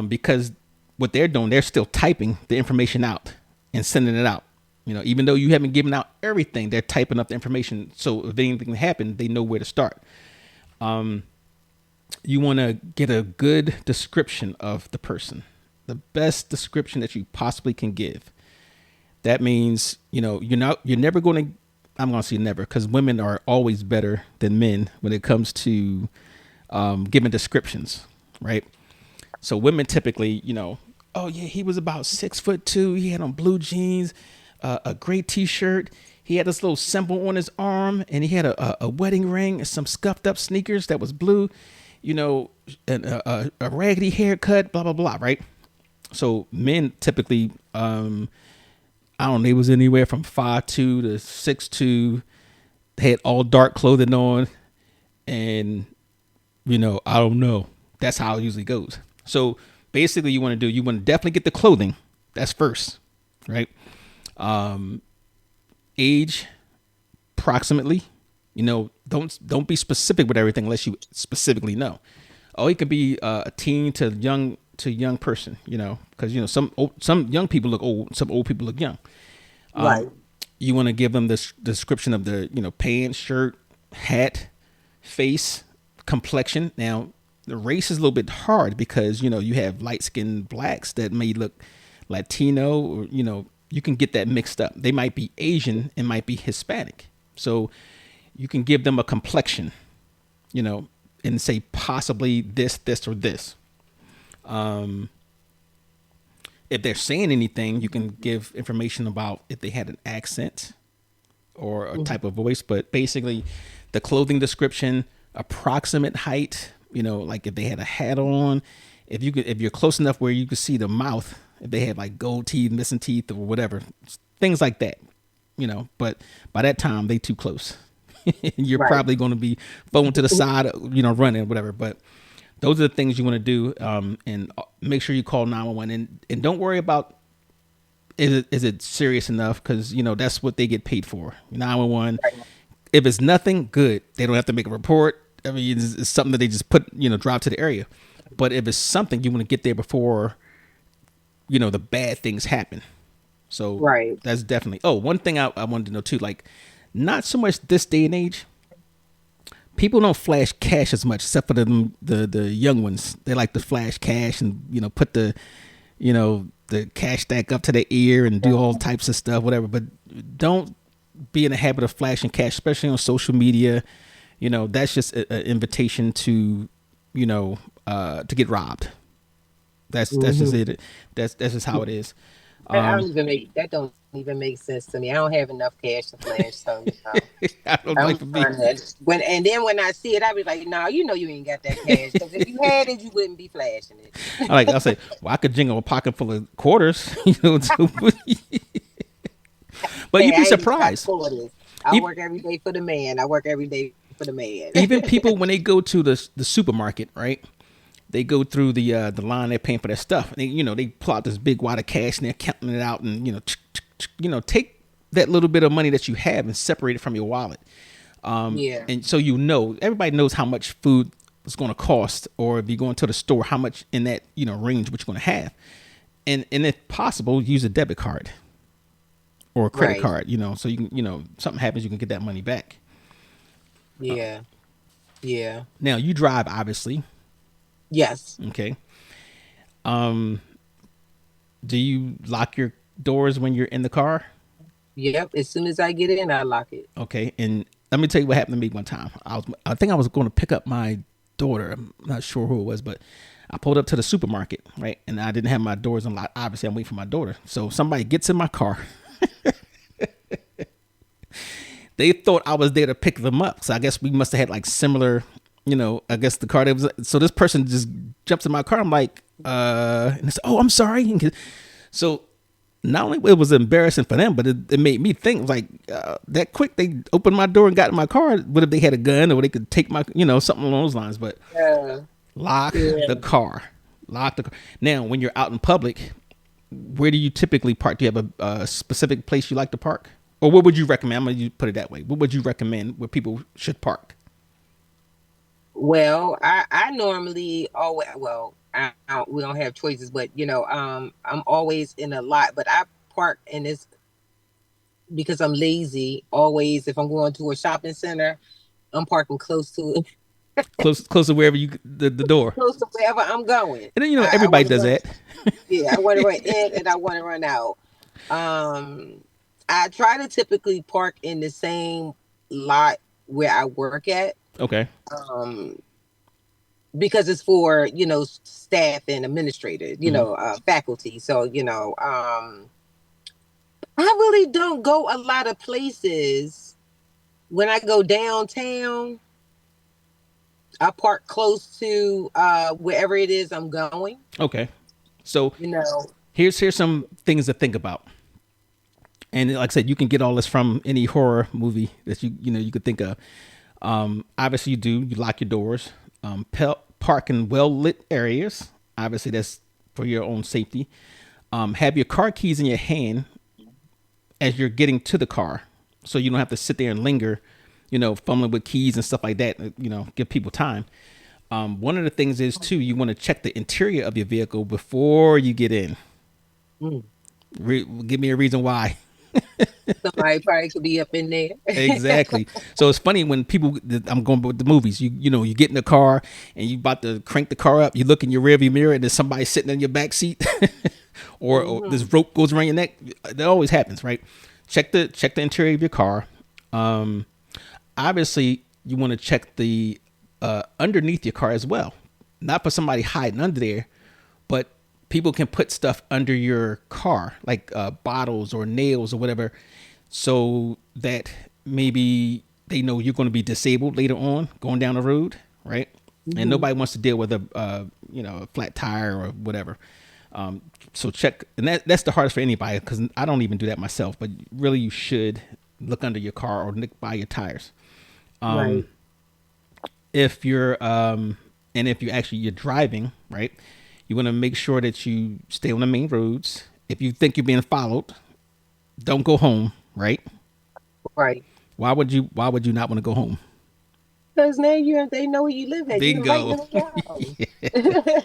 because what they're doing, they're still typing the information out and sending it out. Even though you haven't given out everything, they're typing up the information. So if anything happens, they know where to start. You want to get a good description of the person, the best description that you possibly can give. That means, you're never going to, I'm going to say never, because women are always better than men when it comes to giving descriptions, right? So women typically, oh yeah, he was about 6'2". He had on blue jeans, a gray T-shirt. He had this little symbol on his arm, and he had a wedding ring and some scuffed up sneakers that was blue, and a raggedy haircut, blah blah blah, right? So men typically, I don't know, they was anywhere from 5'2" to 6'2". They had all dark clothing on, and I don't know. That's how it usually goes. So basically, you want to definitely get the clothing. That's first, right? Age, approximately. Don't be specific with everything unless you specifically know. Oh, it could be a teen to young person. Because some young people look old, some old people look young. Right. You want to give them the description of the pants, shirt, hat, face, complexion. Now, the race is a little bit hard because you have light skinned blacks that may look Latino, or you can get that mixed up. They might be Asian and might be Hispanic. So you can give them a complexion, and say possibly this, or this. If they're saying anything, you can give information about if they had an accent or a type of voice. But basically, the clothing description, approximate height, like if they had a hat on, if you're close enough where you could see the mouth, if they had like gold teeth, missing teeth, or whatever, things like that. But by that time they too close. You're Right. probably going to be falling to the side, running, whatever. But Those are the things you want to do, and make sure you call 911, and don't worry about is it serious enough, because that's what they get paid for. 911. Right. If it's nothing, good. They don't have to make a report. I mean, it's something that they just put drive to the area. But if it's something, you want to get there before the bad things happen. So Right. that's definitely. Oh, one thing I wanted to know too, like not so much this day and age. People don't flash cash as much, except for the young ones. They like to flash cash and put the cash stack up to their ear and do all types of stuff, whatever. But don't be in the habit of flashing cash, especially on social media. That's just an invitation to to get robbed. That's just Mhm. it. That's just how it is. That don't even make sense to me. I don't have enough cash to flash, so I don't I'm like for me. trying to when I see it, I be like, "Nah, you ain't got that cash. Because if you had it, you wouldn't be flashing it." I'll say, well, I could jingle a pocket full of quarters, but Hey, you'd be I ain't even got surprised. quarters. I E- work every day for the man. I work every day for the man. Even people when they go to the supermarket, right? They go through the line. They're paying for their stuff. And they pull out this big wad of cash and they're counting it out. And take that little bit of money that you have and separate it from your wallet. Yeah. And so everybody knows how much food is going to cost, or if you go into the store, how much in that range what you're going to have. And if possible, use a debit card or a credit Right. card. So you can something happens, you can get that money back. Yeah. Yeah. Now you drive, obviously. Yes. Okay. Um, do you lock your doors when you're in the car? Yep. As soon as I get in, I lock it. Okay. And let me tell you what happened to me one time. I think I was going to pick up my daughter. I'm not sure who it was, but I pulled up to the supermarket, right? And I didn't have my doors unlocked. Obviously, I'm waiting for my daughter. So somebody gets in my car. They thought I was there to pick them up. So I guess we must have had like similar, I guess the car that was. So this person just jumps in my car. I'm like, and they said, oh, I'm sorry. So not only it was embarrassing for them, but it made me think like that quick. They opened my door and got in my car. What if they had a gun, or they could take my, something along those lines? But Yeah. lock the Yeah. car. Lock the car. Now, when you're out in public, where do you typically park? Do you have a specific place you like to park? Or what would you recommend? I'm going to put it that way. What would you recommend where people should park? Well, I normally always we don't have choices, but I'm always in a lot, but I park in this because I'm lazy. Always, if I'm going to a shopping center, I'm parking close to Close to wherever the door. close to wherever I'm going. And then, I everybody want to does run. that. Yeah, I want to run in and I want to run out. Um, I try to typically park in the same lot where I work at. Okay. Um, because it's for staff and administrators, Hmm. faculty. So I really don't go a lot of places. When I go downtown, I park close to wherever it is I'm going. Okay. So You know, here's some things to think about. And like I said, you can get all this from any horror movie that you could think of. Obviously, you lock your doors. Park in well lit areas. Obviously, that's for your own safety. Have your car keys in your hand as you're getting to the car, so you don't have to sit there and linger, fumbling with keys and stuff like that. Give people time. One of the things is too, you want to check the interior of your vehicle before you get in. mm, Give me a reason why. somebody probably could be up in there. Exactly. So it's funny when people. I'm going with the movies. You get in the car and you about to crank the car up. You look in your rearview mirror and there's somebody sitting in your back seat, or Mhm. this rope goes around your neck. That always happens, right? Check the interior of your car. Um, Obviously, you want to check the underneath your car as well. Not for somebody hiding under there, but people can put stuff under your car, like bottles or nails or whatever, so that maybe they know you're going to be disabled later on going down the road, right? And Mhm. nobody wants to deal with a flat tire or whatever. So check, and that's the hardest for anybody, because I don't even do that myself. But really, you should look under your car or look by your tires. Right. If you're And if you're driving, right, you want to make sure that you stay on the main roads. If you think you're being followed, don't go home, right? Right. Why would you not want to go home? Because now they know where you live at. You're inviting Bingo. them down.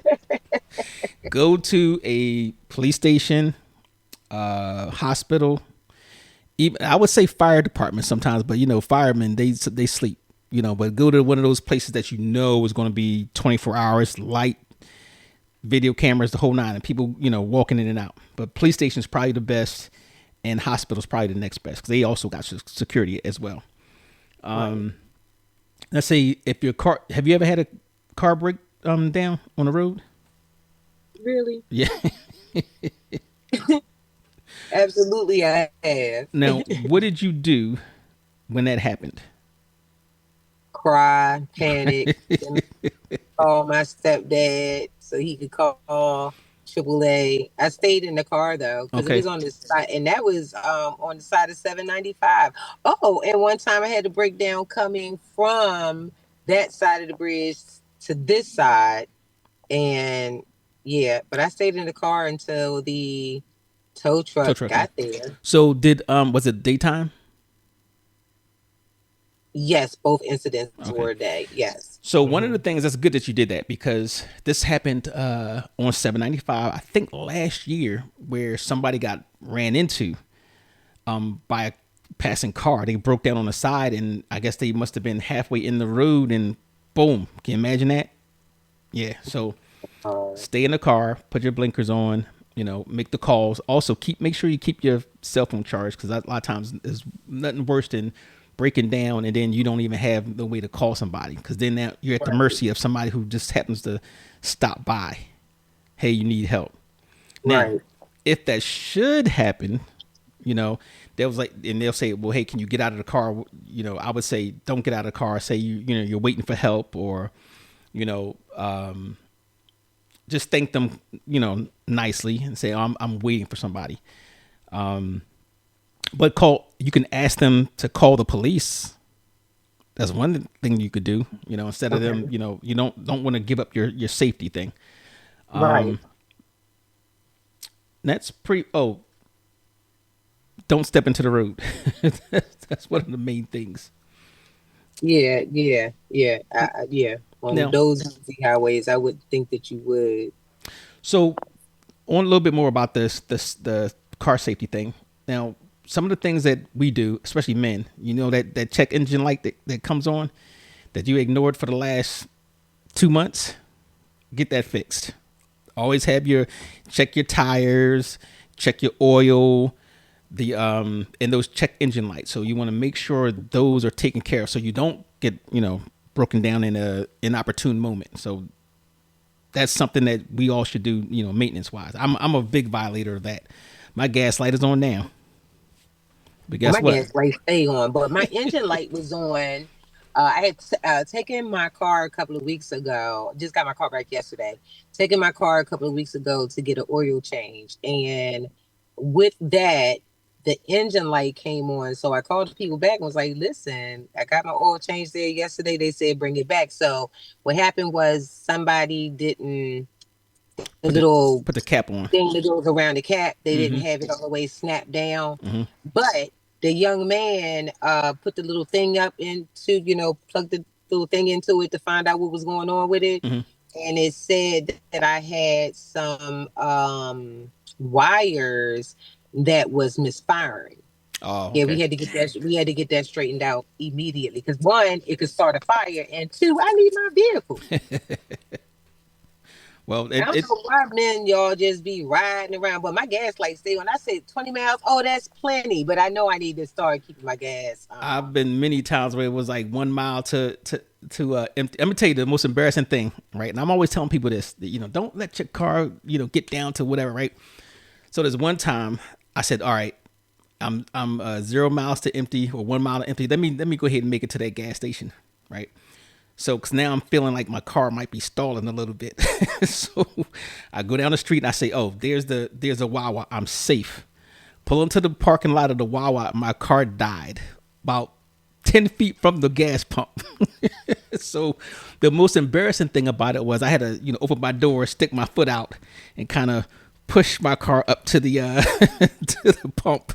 Go to a police station, hospital, even I would say fire department sometimes, but firemen they sleep. But go to one of those places that is going to be 24 hours, light, video cameras, the whole nine, and people walking in and out. But police station is probably the best, and hospital's probably the next best because they also got security as well. Right. Let's say if your car, have you ever had a car break down on the road? Really? Yeah. Absolutely, I have. Now, what did you do when that happened? Cry, panic, then call my stepdad so he could call AAA. I stayed in the car though because it Okay. was on the side, and that was on the side of 795. Oh, and one time I had to break down coming from that side of the bridge to this side, and yeah, but I stayed in the car until the tow Tow truck truck. Yeah. got there. So did was it daytime? Yes, both incidents Okay. were a day. Yes. So one of Hmm. the things that's good that you did that because this happened on 795, I think last year, where somebody got ran into by a passing car. They broke down on the side, and I guess they must have been halfway in the road, and boom. Can you imagine that? Yeah. So Uh, stay in the car, put your blinkers on, make the calls. Also, make sure you keep your cell phone charged because a lot of times there's nothing worse than breaking down and then you don't even have the way to call somebody because then now you're at the right. mercy of somebody who just happens to stop by. Hey, you need help. Now, Right. if that should happen, you know, they was like, and they'll say, well, hey, can you get out of the car? I would say, don't get out of the car. Say you're waiting for help, or, you know, just thank them, nicely and say, oh, I'm waiting for somebody. But you can ask them to call the police. That's one thing you could do, instead of them, Okay. you don't want to give up your safety thing. Right. That's don't step into the road. That's one of the main things. Yeah, yeah, yeah, yeah. On Now, those busy highways, I would think that you would. so on a little bit more about the car safety thing. Now, some of the things that we do, especially men, that check engine light that comes on that you ignored for the last 2 months, get that fixed. Always have check your tires, check your oil, and those check engine lights. So you want to make sure those are taken care of so you don't get, broken down in a inopportune moment. So that's something that we all should do, maintenance wise. I'm a big violator of that. My gas light is on now. But Well, guess my what? gas light stay on, but my engine light was on. I had taken my car a couple of weeks ago. Just got my car back yesterday. Taken my car a couple of weeks ago to get an oil change, and with that, the engine light came on. So I called the people back and was like, "Listen, I got my oil change there yesterday. They said bring it back." So what happened was somebody didn't the Put the little put the cap on. thing that goes around the cap. They didn't Mm-hmm. have it all the way snapped down. Mm-hmm. But the young man put the little thing up into, plugged the little thing into it to find out what was going on with it. Mm-hmm. And it said that I had some wires that was misfiring. Oh, Yeah, okay. we had to get that straightened out immediately because one, it could start a fire, and two, I need my vehicle. Well, I don't know why men y'all just be riding around, but my gas light stay on. I said 20 miles. Oh, that's plenty. But I know I need to start keeping my gas. I've been many times where it was like 1 mile to empty. Let me tell you the most embarrassing thing, right? And I'm always telling people this, that, don't let your car, get down to whatever, right? So there's one time I said, all right, I'm 0 miles to empty or 1 mile to empty. Let me go ahead and make it to that gas station, right? So, cause now I'm feeling like my car might be stalling a little bit. So I go down the street and I say, oh, there's a Wawa. I'm safe. Pull into the parking lot of the Wawa. My car died about 10 feet from the gas pump. So the most embarrassing thing about it was I had to, open my door, stick my foot out, and kind of push my car up to the to the pump.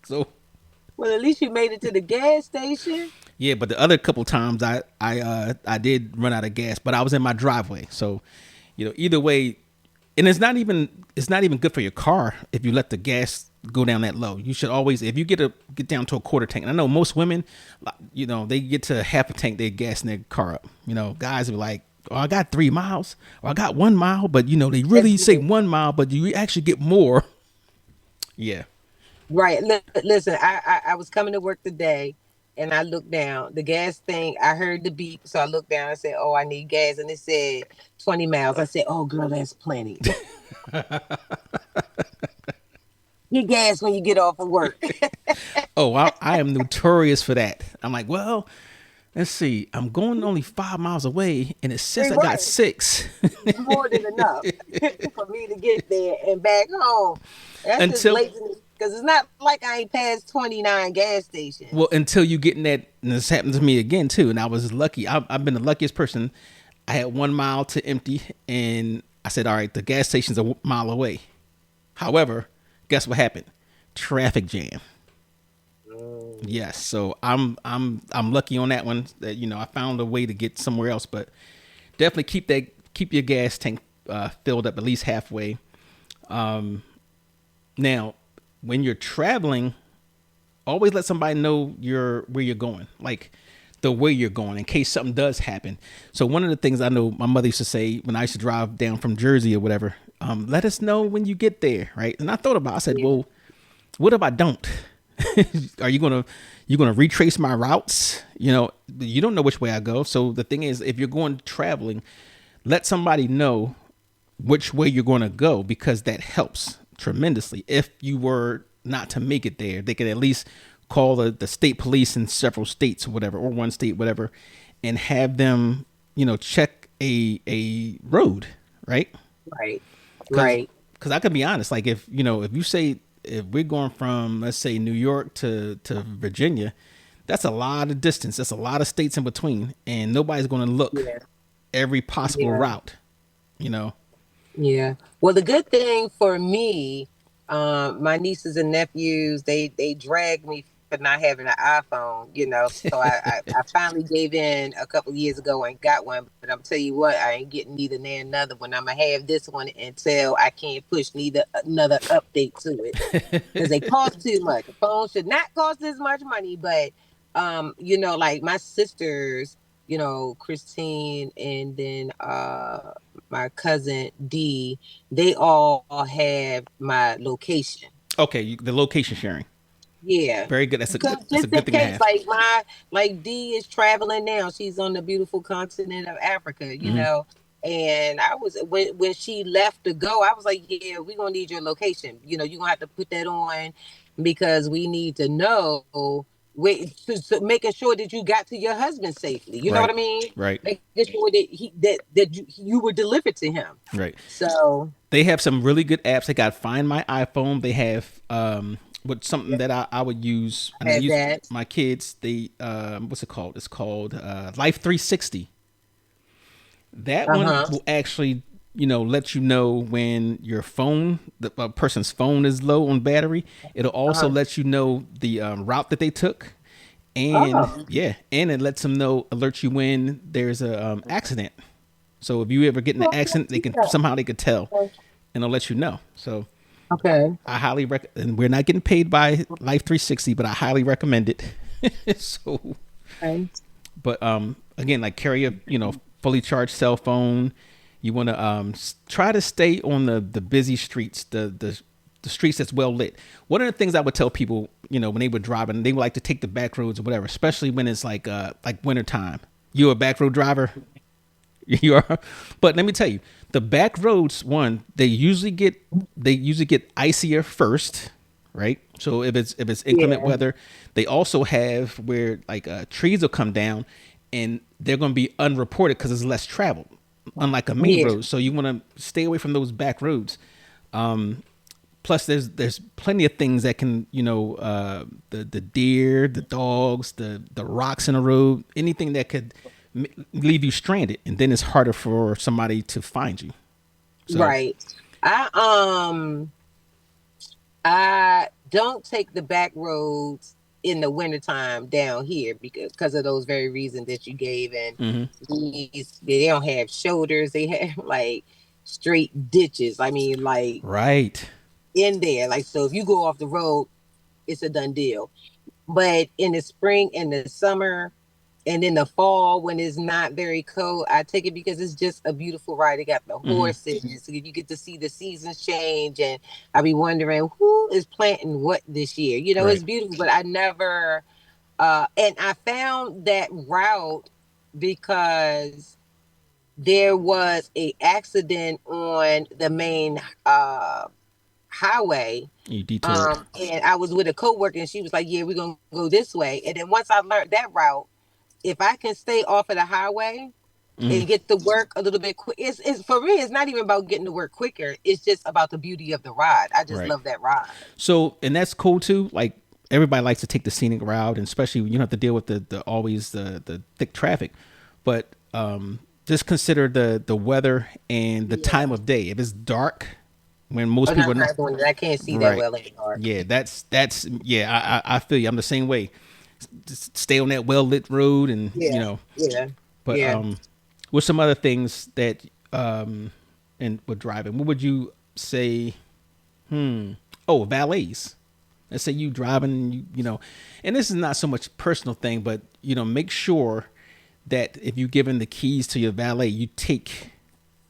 So Well, at least you made it to the gas station. yeah, but the other couple times I did run out of gas, but I was in my driveway. So, either way, and it's not even good for your car if you let the gas go down that low. You should always, if you get down to a quarter tank. And I know most women, they get to half a tank, they gas in their car up. Guys are like, oh, I got 3 miles, or I got 1 mile, but they really say 1 mile, but you actually get more. Yeah. Right. Listen, I was coming to work today and I looked down. The gas thing, I heard the beep. So I looked down and said, oh, I need gas. And it said 20 miles. I said, oh, girl, that's plenty. Get gas when you get off of work. Oh, I am notorious for that. I'm like, well, let's see. I'm going only 5 miles away, and it says I got Right. 6. More than enough for me to get there and back home. That's just Until laziness because it's not like I ain't passed 29 gas stations. Well, until you get in that, and this happened to me again too. And I was lucky. I've been the luckiest person. I had 1 mile to empty, and I said, "All right, the gas station's a mile away." However, guess what happened? Traffic jam. Yes, so I'm lucky on that one. That I found a way to get somewhere else, but definitely keep your gas tank filled up at least halfway. Now, when you're traveling, always let somebody know where you're going, like the way you're going, in case something does happen. So one of the things I know my mother used to say when I used to drive down from Jersey or whatever, let us know when you get there, right? And I thought about, I said, well, what if I don't? Are you gonna retrace my routes? You don't know which way I go. So the thing is, if you're going traveling, let somebody know which way you're going to go, because that helps tremendously. If you were not to make it there, they can at least call the state police in several states or whatever, or one state, whatever, and have them, check a road, right? Right. Cause, Right. Because I could be honest, like if you say, if we're going from, let's say, New York to Virginia, that's a lot of distance. That's a lot of states in between, and nobody's going to look Yeah. every possible Yeah. route, you know. Yeah. Well, the good thing for me, my nieces and nephews, they drag me for not having an iPhone, So I finally gave in a couple of years ago and got one. But I'm tell you what, I ain't getting neither near another one. I'm gonna have this one until I can't push neither another update to it because they cost too much. A phone should not cost this much money, but like my sisters, Christine and then my cousin D, they all have my location. Okay, the location sharing, Yeah. very good. That's a Because that's a just in good thing to case, have. like D is traveling now. She's on the beautiful continent of Africa, Hmm. And I was when she left to go, I was like, yeah, we're gonna need your location. You're gonna have to put that on because we need to know wait so making sure that you got to your husband safely. You know what Right, I mean? right, Making sure that you were delivered to him. right. So They have some really good apps. They got Find My iPhone. They have what something that I would use, and I I had use that. my kids. They what's it called? It's called Life 360. That one Uh-huh. will actually, let you know when your phone, the person's phone is low on battery. It'll also Uh-huh. let you know the route that they took, and Oh. yeah, and it lets them know, alert you when there's a accident. So if you ever get in an Well, accident, they can somehow they could tell, and they'll let you know. So okay. I highly recommend. And we're not getting paid by Life 360, but I highly recommend it. So, Okay. but again, like carry a fully charged cell phone. You want to try to stay on the busy streets, the streets that's well lit. One of the things I would tell people, when they were driving, they would like to take the back roads or whatever, especially when it's like winter time. You a back road driver? You are, but let me tell you, the back roads, one, they usually get icier first, right? So if it's inclement Yeah. weather, they also have where like trees will come down, and they're going to be unreported because it's less traveled, unlike a main Yeah. road. So you want to stay away from those back roads. plus there's plenty of things that can, the deer, the dogs, the rocks in the road, anything that could leave you stranded, and then it's harder for somebody to find you. So Right. I I don't take the back roads in the wintertime down here because of those very reasons that you gave. And mhm. they don't have shoulders, they have like straight ditches. I mean, like Right. in there. Like, so if you go off the road, it's a done deal. But in the spring and the summer and in the fall when it's not very cold, I take it because it's just a beautiful ride. They got the Mhm. horses, so you get to see the seasons change. And I be wondering who is planting what this year. You know, Right. it's beautiful, but I never and I found that route because there was a accident on the main highway. You detoured. And I was with a coworker and she was like, yeah, we're gonna go this way. And then once I learned that route, if I can stay off of the highway Mhm. and get to work a little bit quick, it's for me, it's not even about getting to work quicker. It's just about the beauty of the ride. I just Right. love that ride. So, and that's cool too. Like everybody likes to take the scenic route, and especially you don't have to deal with the always the thick traffic. But just consider the weather and the Yeah. time of day. If it's dark, when Oh, most no, people I'm are not not doing that. I can't see that right, well in the dark. yeah, that's yeah. I feel you. I'm the same way. Just stay on that well lit road, and Yeah. Yeah. But Yeah. what's some other things that and with driving? What would you say? Oh, valets. Let's say you driving, and this is not so much personal thing, but make sure that if you given the keys to your valet, you take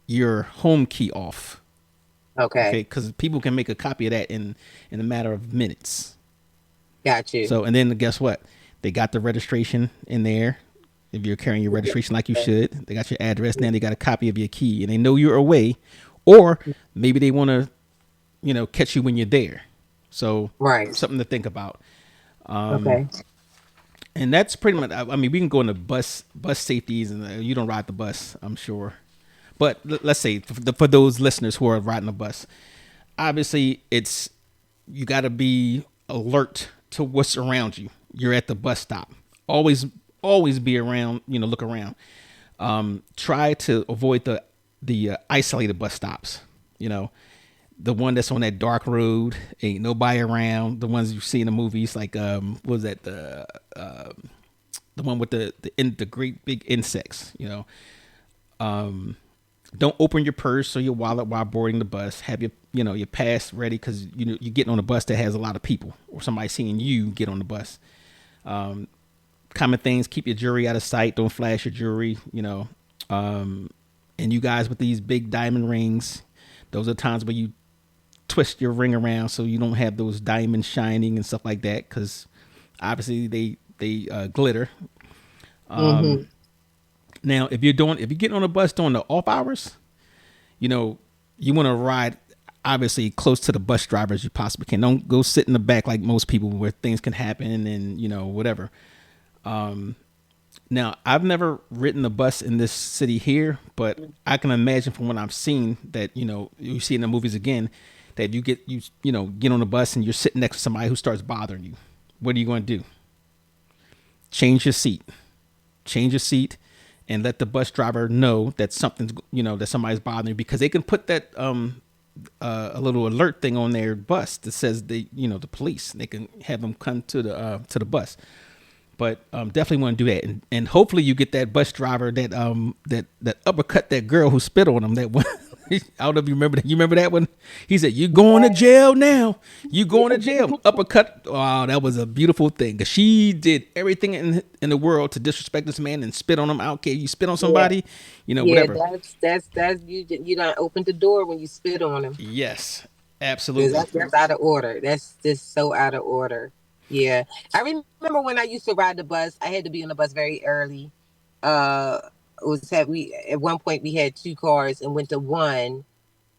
your home key off. Okay, Okay. because people can make a copy of that in a matter of minutes. Got you. So, and then guess what? They got the registration in there. If you're carrying your registration like you should, they got your address. Now they got a copy of your key, and they know you're away, or maybe they want to, catch you when you're there. So, Right. something to think about. Okay. And that's pretty much. I mean, we can go into bus safeties, and you don't ride the bus, I'm sure. But let's say for those listeners who are riding the bus, obviously it's you got to be alert to what's around you. You're at the bus stop. Always be around. Look around. Try to avoid the isolated bus stops. You know, the one that's on that dark road, ain't nobody around. The ones you see in the movies, like what was that the one with the great big insects. Don't open your purse or your wallet while boarding the bus. Have your pass ready because you're getting on a bus that has a lot of people or somebody seeing you get on the bus. Common things: keep your jewelry out of sight. Don't flash your jewelry. And you guys with these big diamond rings, those are times where you twist your ring around so you don't have those diamonds shining and stuff like that because obviously they glitter. Mm-hmm. Now, if you're getting on a bus during the off hours, you know, you want to ride obviously close to the bus driver as you possibly can. Don't go sit in the back like most people where things can happen and whatever. Now, I've never ridden a bus in this city here, but I can imagine from what I've seen that you see in the movies again that you get on a bus and you're sitting next to somebody who starts bothering you. What are you going to do? Change your seat. Change your seat and let the bus driver know that that somebody's bothering you because they can put that a little alert thing on their bus that says the police. They can have them come to the bus. But definitely want to do that, and hopefully you get that bus driver that uppercut that girl who spit on him. That one, I don't know if you remember that. You remember that one? He said, "You going to jail now? You going to jail?" Uppercut. Wow, that was a beautiful thing. 'Cause she did everything in the world to disrespect this man and spit on him. I don't care. You spit on Yeah. somebody, Yeah, whatever. that's you don't open the door when you spit on him. Yes, 'Cause absolutely. that's out of order. That's just so out of order. Yeah. I remember when I used to ride the bus, I had to be on the bus very early. Uh it was had we at one point we had two cars and went to one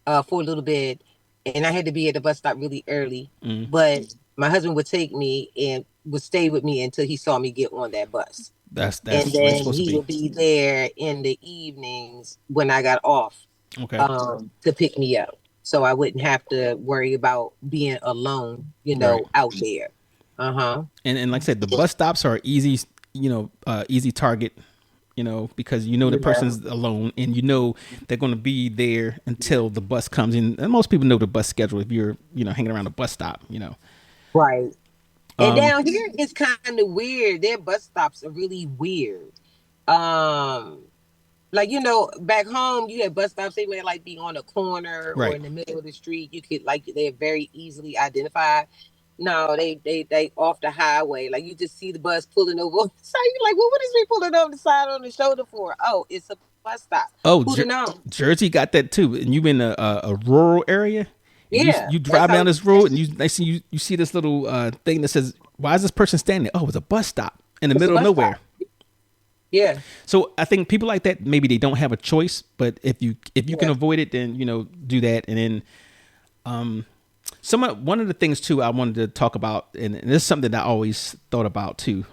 for a little bit and I had to be at the bus stop really early. Mm, But my husband would take me and would stay with me until he saw me get on that bus. that's And the way it's then supposed to he be. would be there in the evenings when I got off Okay. to pick me up. so I wouldn't have to worry about being alone, Right. out there. Uh-huh. And like I said, the bus stops are easy, easy target, because the Yeah. person's alone and they're going to be there until the bus comes in. And most people know the bus schedule if you're, hanging around a bus stop. Right. And Um, down here it's kind of weird. Their bus stops are really weird. Um, like back home you had bus stops. They may like be on a corner or right. in the middle of the street. You could like they're very easily identified. No, they off the highway. Like you just see the bus pulling over. So you like, well, what is we pulling over the side on the shoulder for? Oh, it's a bus stop. Oh, Who'd have known? Jersey got that too. And you in a rural area, and Yeah, you that's drive how down this road, and you see this little thing that says, "Why is this person standing there?" Oh, it's a bus stop in the it's a middle of bus nowhere. stop. Yeah, So I think people like that, maybe they don't have a choice, but if you can yeah. avoid it, then do that. And then one of the things too I wanted to talk about, and this is something that I always thought about too.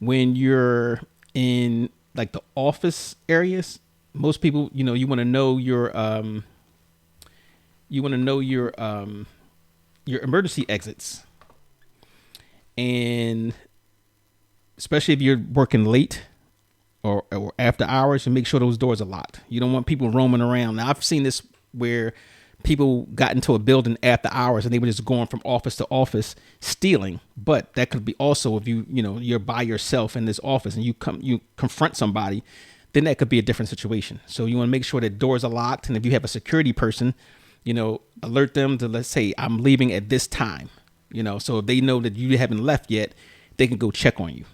When you're in like the office areas, most people, you want to know your emergency exits, and especially if you're working late or after hours, and make sure those doors are locked. You don't want people roaming around. Now I've seen this where people got into a building after hours and they were just going from office to office stealing. But that could be also if you're by yourself in this office and you confront somebody, then that could be a different situation. So you want to make sure that doors are locked, and if you have a security person, alert them to, let's say, I'm leaving at this time. So if they know that you haven't left yet, they can go check on you.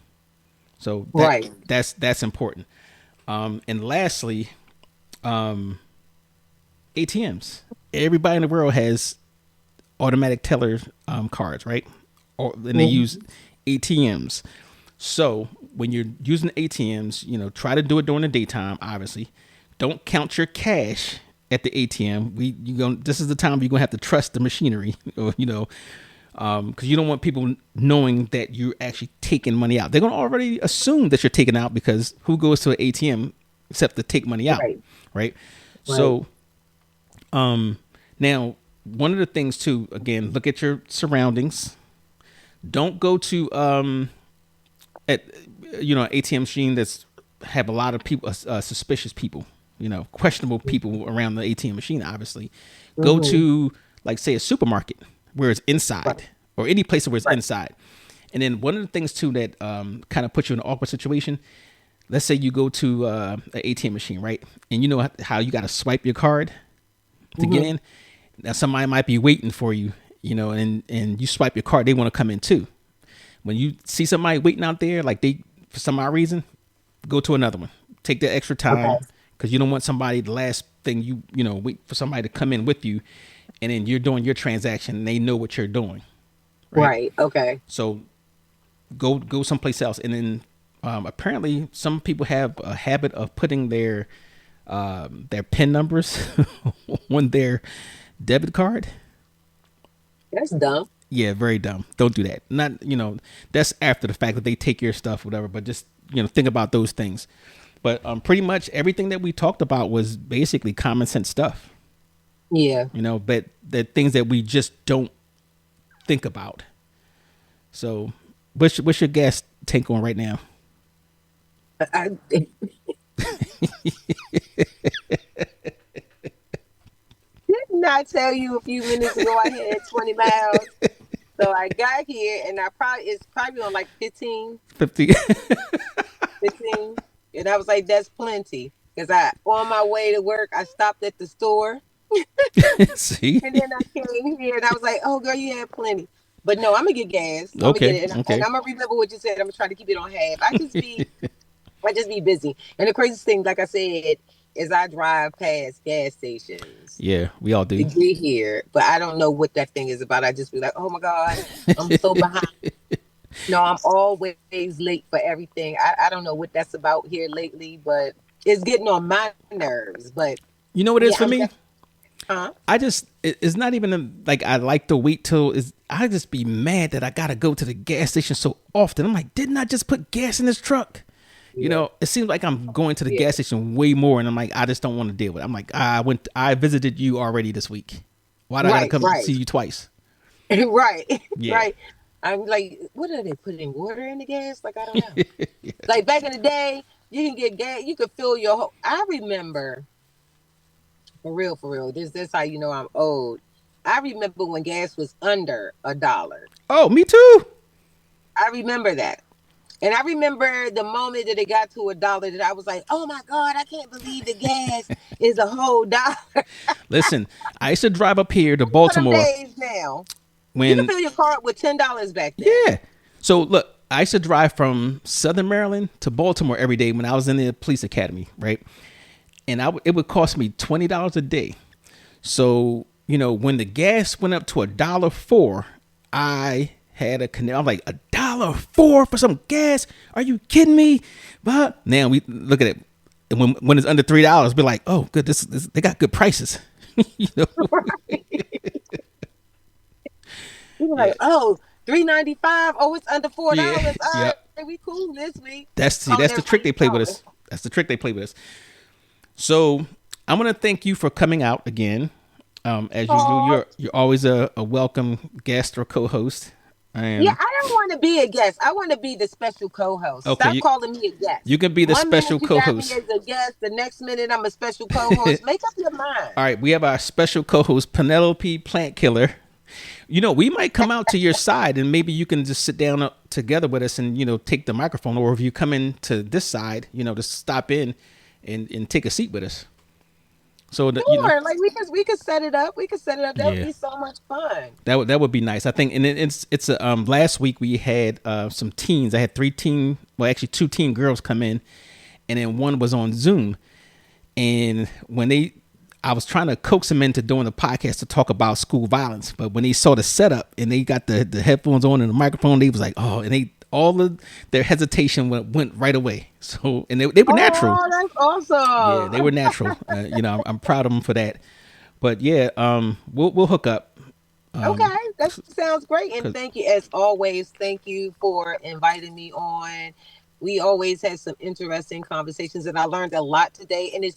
So Right. that's important. And lastly, ATMs. Everybody in the world has automatic teller cards, right? And they use ATMs. So when you're using ATMs, try to do it during the daytime. Obviously, don't count your cash at the ATM. This is the time you're gonna have to trust the machinery, or because you don't want people knowing that you're actually taking money out. They're gonna already assume that you're taking out, because who goes to an ATM except to take money out, Right. right? Right. So, now one of the things too, again, look at your surroundings. Don't go to at ATM machine that's have a lot of people, suspicious people, questionable people around the ATM machine. Obviously, go to, like, say, a supermarket where it's inside, Right. or any place where it's Right. inside. And then one of the things too that kind of puts you in an awkward situation. Let's say you go to an ATM machine, right? And you know how you got to swipe your card to get in. Now somebody might be waiting for you, and you swipe your card, they want to come in too. When you see somebody waiting out there, like they, for some odd reason, go to another one. Take the extra time, Okay. because you don't want somebody, the last thing wait for somebody to come in with you, and then you're doing your transaction and they know what you're doing, right? Right. Okay. So go someplace else. And then apparently some people have a habit of putting their PIN numbers on their debit card. That's dumb. Yeah, very dumb. Don't do that. Not, that's after the fact that they take your stuff, whatever. But just, think about those things. But pretty much everything that we talked about was basically common sense stuff. Yeah. But the things that we just don't think about. So, what's your gas tank on right now? I didn't I tell you a few minutes ago I had 20 miles? So I got here and it's probably on like 15, 50. 15. And I was like, that's plenty. Because on my way to work, I stopped at the store. See? And then I came here and I was like, oh, girl, you had plenty. But no, I'm going to get gas. I'm going to get Okay. it. And Okay. I'm going to remember what you said. I'm going to try to keep it on half. I just be busy. And the craziest thing, like I said, is I drive past gas stations Yeah, we all to do. get here, but I don't know what that thing is about. I just be like, oh my God, I'm so behind. No, I'm always late for everything. I don't know what that's about here lately, but it's getting on my nerves. But You know what it is yeah, for me? huh? It's not even like I like to wait till I just be mad that I gotta go to the gas station so often. I'm like, didn't I just put gas in this truck? You Yeah. know, it seems like I'm going to the Yeah. gas station way more, and I'm like, I just don't want to deal with it. I'm like, I visited you already this week. Why do I gotta Right. come see Right. you twice? Right. Yeah. Right. I'm like, what are they putting water in the gas? Like, I don't know. Like back in the day, you can get gas, you could fill your whole. I remember, for real, for real. This how you know I'm old. I remember when gas was under $1. Oh, me too. I remember that. And I remember the moment that it got to $1 that I was like, oh my God, I can't believe the gas is a whole dollar. Listen, I used to drive up here to For them Baltimore days now. You can when, fill your car up with $10 back then. yeah. So look, I used to drive from Southern Maryland to Baltimore every day when I was in the police academy, right? And it would cost me $20 a day. So you know, when the gas went up to $1.04, I had a connect. I'm like, $1.04 for some gas? Are you kidding me? But now we look at it. And when it's under $3, be like, oh, good. This they got good prices. You know? You were Yeah, like, oh, 3.95. Oh, it's under yeah, $4. All yeah. right, we cool this week. Calling That's the trick everybody they play with calling. us. That's the trick they play with us. So I'm gonna thank you for coming out again. As usual, Oh, you're always a welcome guest or co-host. yeah, And I don't want to be a guest. I want to be the special co-host. okay, Stop calling me a guest. you can be the One minute special you got me co-host. as a guest, the next minute I'm a special co-host. Make up your mind. All right, we have our special co-host Penelope Plant Killer. You know, we might come out to your side and maybe you can just sit down together with us and take the microphone. Or if you come in to this side, to stop in and take a seat with us. So Sure, like we could set it up. We could set it up. That would yeah, be so much fun. that would be nice. I think, and it's last week we had some teens. I had actually two teen girls come in, and then one was on Zoom. And I was trying to coax them into doing the podcast to talk about school violence, but when they saw the setup and they got the headphones on and the microphone, they was like, oh, and all of their hesitation went right away. So, and they were natural. Oh, that's Yeah, they awesome. were natural. I'm proud of them for that. But yeah, we'll hook up. Okay, that sounds great. And 'Cause- thank you, as always. Thank you for inviting me on. We always had some interesting conversations, and I learned a lot today. And it's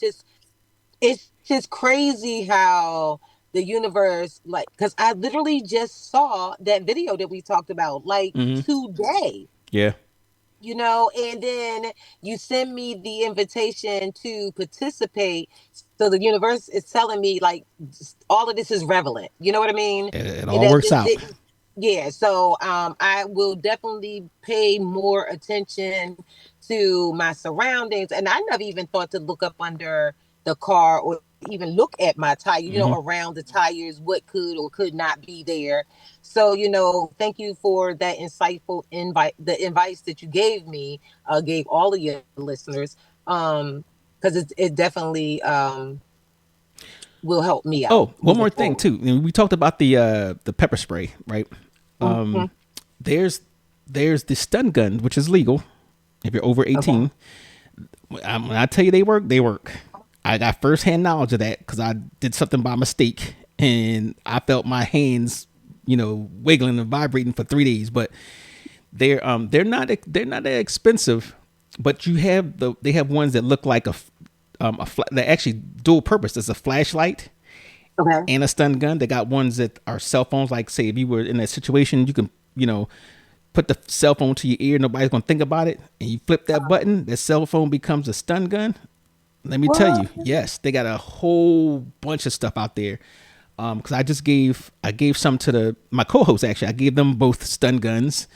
just crazy how the universe, like, because I literally just saw that video that we talked about like mhm. today. Yeah, And then you send me the invitation to participate. So the universe is telling me like all of this is relevant. You know what I mean? it And all that works this out. didn't. Yeah. So I will definitely pay more attention to my surroundings. And I never even thought to look up under the car or even look at my tire, Hmm. around the tires, what could or could not be there. So, thank you for that insightful invite, the advice that you gave me, gave all of your listeners, because it definitely will help me out Oh, one moving more thing forward. too. We talked about the pepper spray, right? Mhm. There's the stun gun, which is legal if you're over Okay. 18. When I tell you they work, they work. I got firsthand knowledge of that because I did something by mistake and I felt my hands, wiggling and vibrating for 3 days. But they're not that expensive. But they have ones that look like they're actually dual purpose. There's a flashlight Okay. and a stun gun. They got ones that are cell phones. Like say if you were in that situation, you can put the cell phone to your ear. Nobody's gonna think about it, and you flip that button. The cell phone becomes a stun gun. Let me tell What? you, yes, they got a whole bunch of stuff out there. Because I gave some to my co-host. Actually, I gave them both stun guns.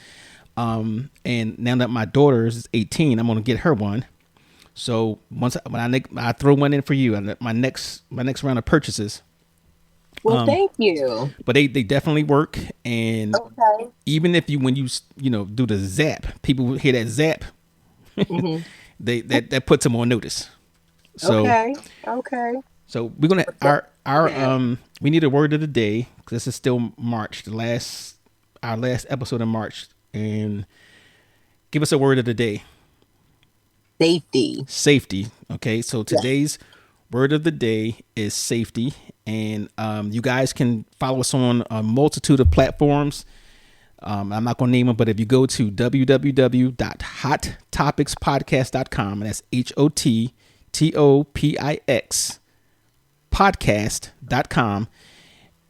And now that my daughter is 18, I'm gonna get her one. So when I throw one in for you, and my next round of purchases. Well, thank you. But they definitely work, and Okay. even if when you do the zap, people hear that zap, Hmm. that puts them on notice. So Okay. Okay. so we're gonna our Yeah. we need a word of the day because this is still March, our last episode in March, and give us a word of the day. Safety. Safety. Okay, so Yeah. today's word of the day is safety, and you guys can follow us on a multitude of platforms. I'm not going to name them, but if you go to www.hottopicspodcast.com, and that's HOTTOPIX podcast.com,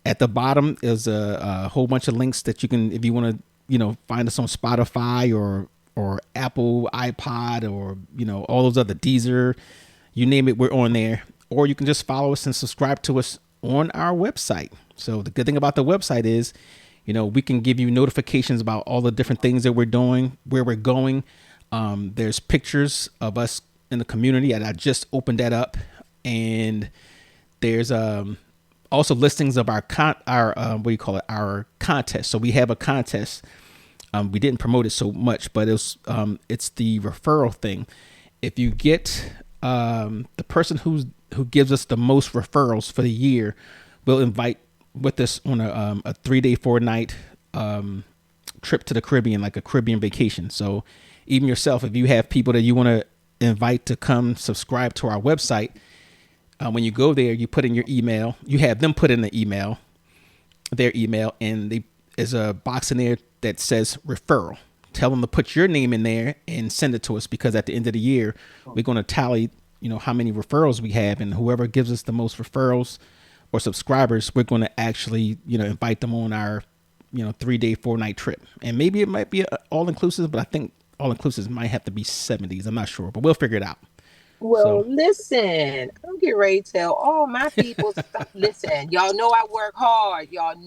at the bottom is a whole bunch of links that you can, if you want to, find us on Spotify or Apple, iPod, or, all those other Deezer, you name it, we're on there. Or you can just follow us and subscribe to us on our website. So the good thing about the website is, we can give you notifications about all the different things that we're doing, where we're going. There's pictures of us in the community, and I just opened that up. And there's also listings of our contest. So we have a contest. We didn't promote it so much, but it's the referral thing. If you get the person who gives us the most referrals for the year, we'll invite with us on a 3-day 4-night trip to the Caribbean, like a Caribbean vacation. So even yourself, if you have people that you want to invite to come subscribe to our website, when you go there, you put in your email, you have them put in their email, and there's a box in there that says referral. Tell them to put your name in there and send it to us, because at the end of the year, we're going to tally, how many referrals we have, and whoever gives us the most referrals or subscribers, we're going to actually, invite them on our, 3-day 4-night trip. And maybe it might be all inclusive, but I think all inclusive might have to be 70s. I'm not sure, but we'll figure it out. Well, listen, I'm getting ready to tell all my people stuff. Listen, y'all know I work hard. I'm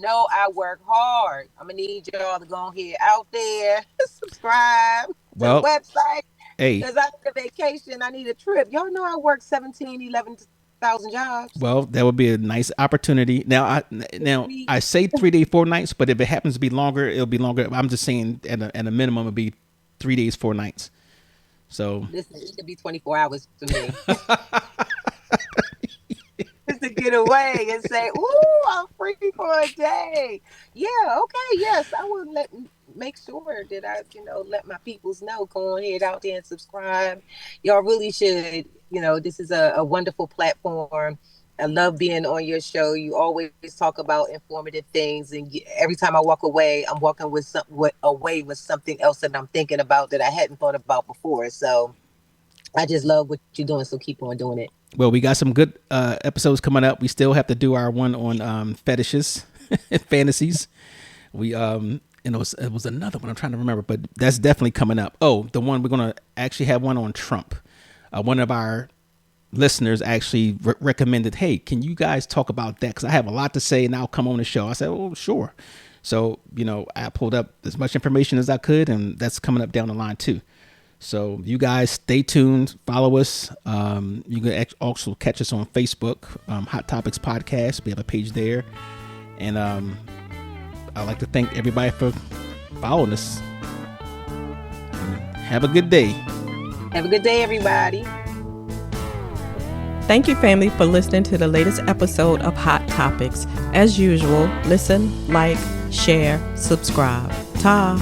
going to need y'all to go ahead out there, subscribe to the website. Hey, because I need a vacation. I need a trip. Y'all know I work 11,000 jobs. Well, that would be a nice opportunity. Now I say 3-day 4 nights, but if it happens to be longer, it'll be longer. I'm just saying at a minimum, it'll be 3 days 4 nights. So listen, it could be 24 hours for me. Just to get away and say, "Ooh, I'm free for a day." Yeah, okay, yes, I will make sure that I, let my peoples know. Go ahead out there and subscribe. Y'all really should. This is a wonderful platform. I love being on your show. You always talk about informative things, and every time I walk away, I'm walking away with something else that I'm thinking about that I hadn't thought about before. So I just love what you're doing. So keep on doing it. Well, we got some good episodes coming up. We still have to do our one on fetishes and fantasies. We it was another one I'm trying to remember, but that's definitely coming up. Oh, the one we're gonna actually have one on Trump. One of our listeners actually recommended, hey, can you guys talk about that? Because I have a lot to say and I'll come on the show. I said, oh, sure. So, I pulled up as much information as I could, and that's coming up down the line too. So you guys stay tuned, follow us. You can also catch us on Facebook, Hot Topics Podcast. We have a page there. And I'd like to thank everybody for following us. Have a good day. Have a good day, everybody. Thank you, family, for listening to the latest episode of Hot Topics. As usual, listen, like, share, subscribe. Ta!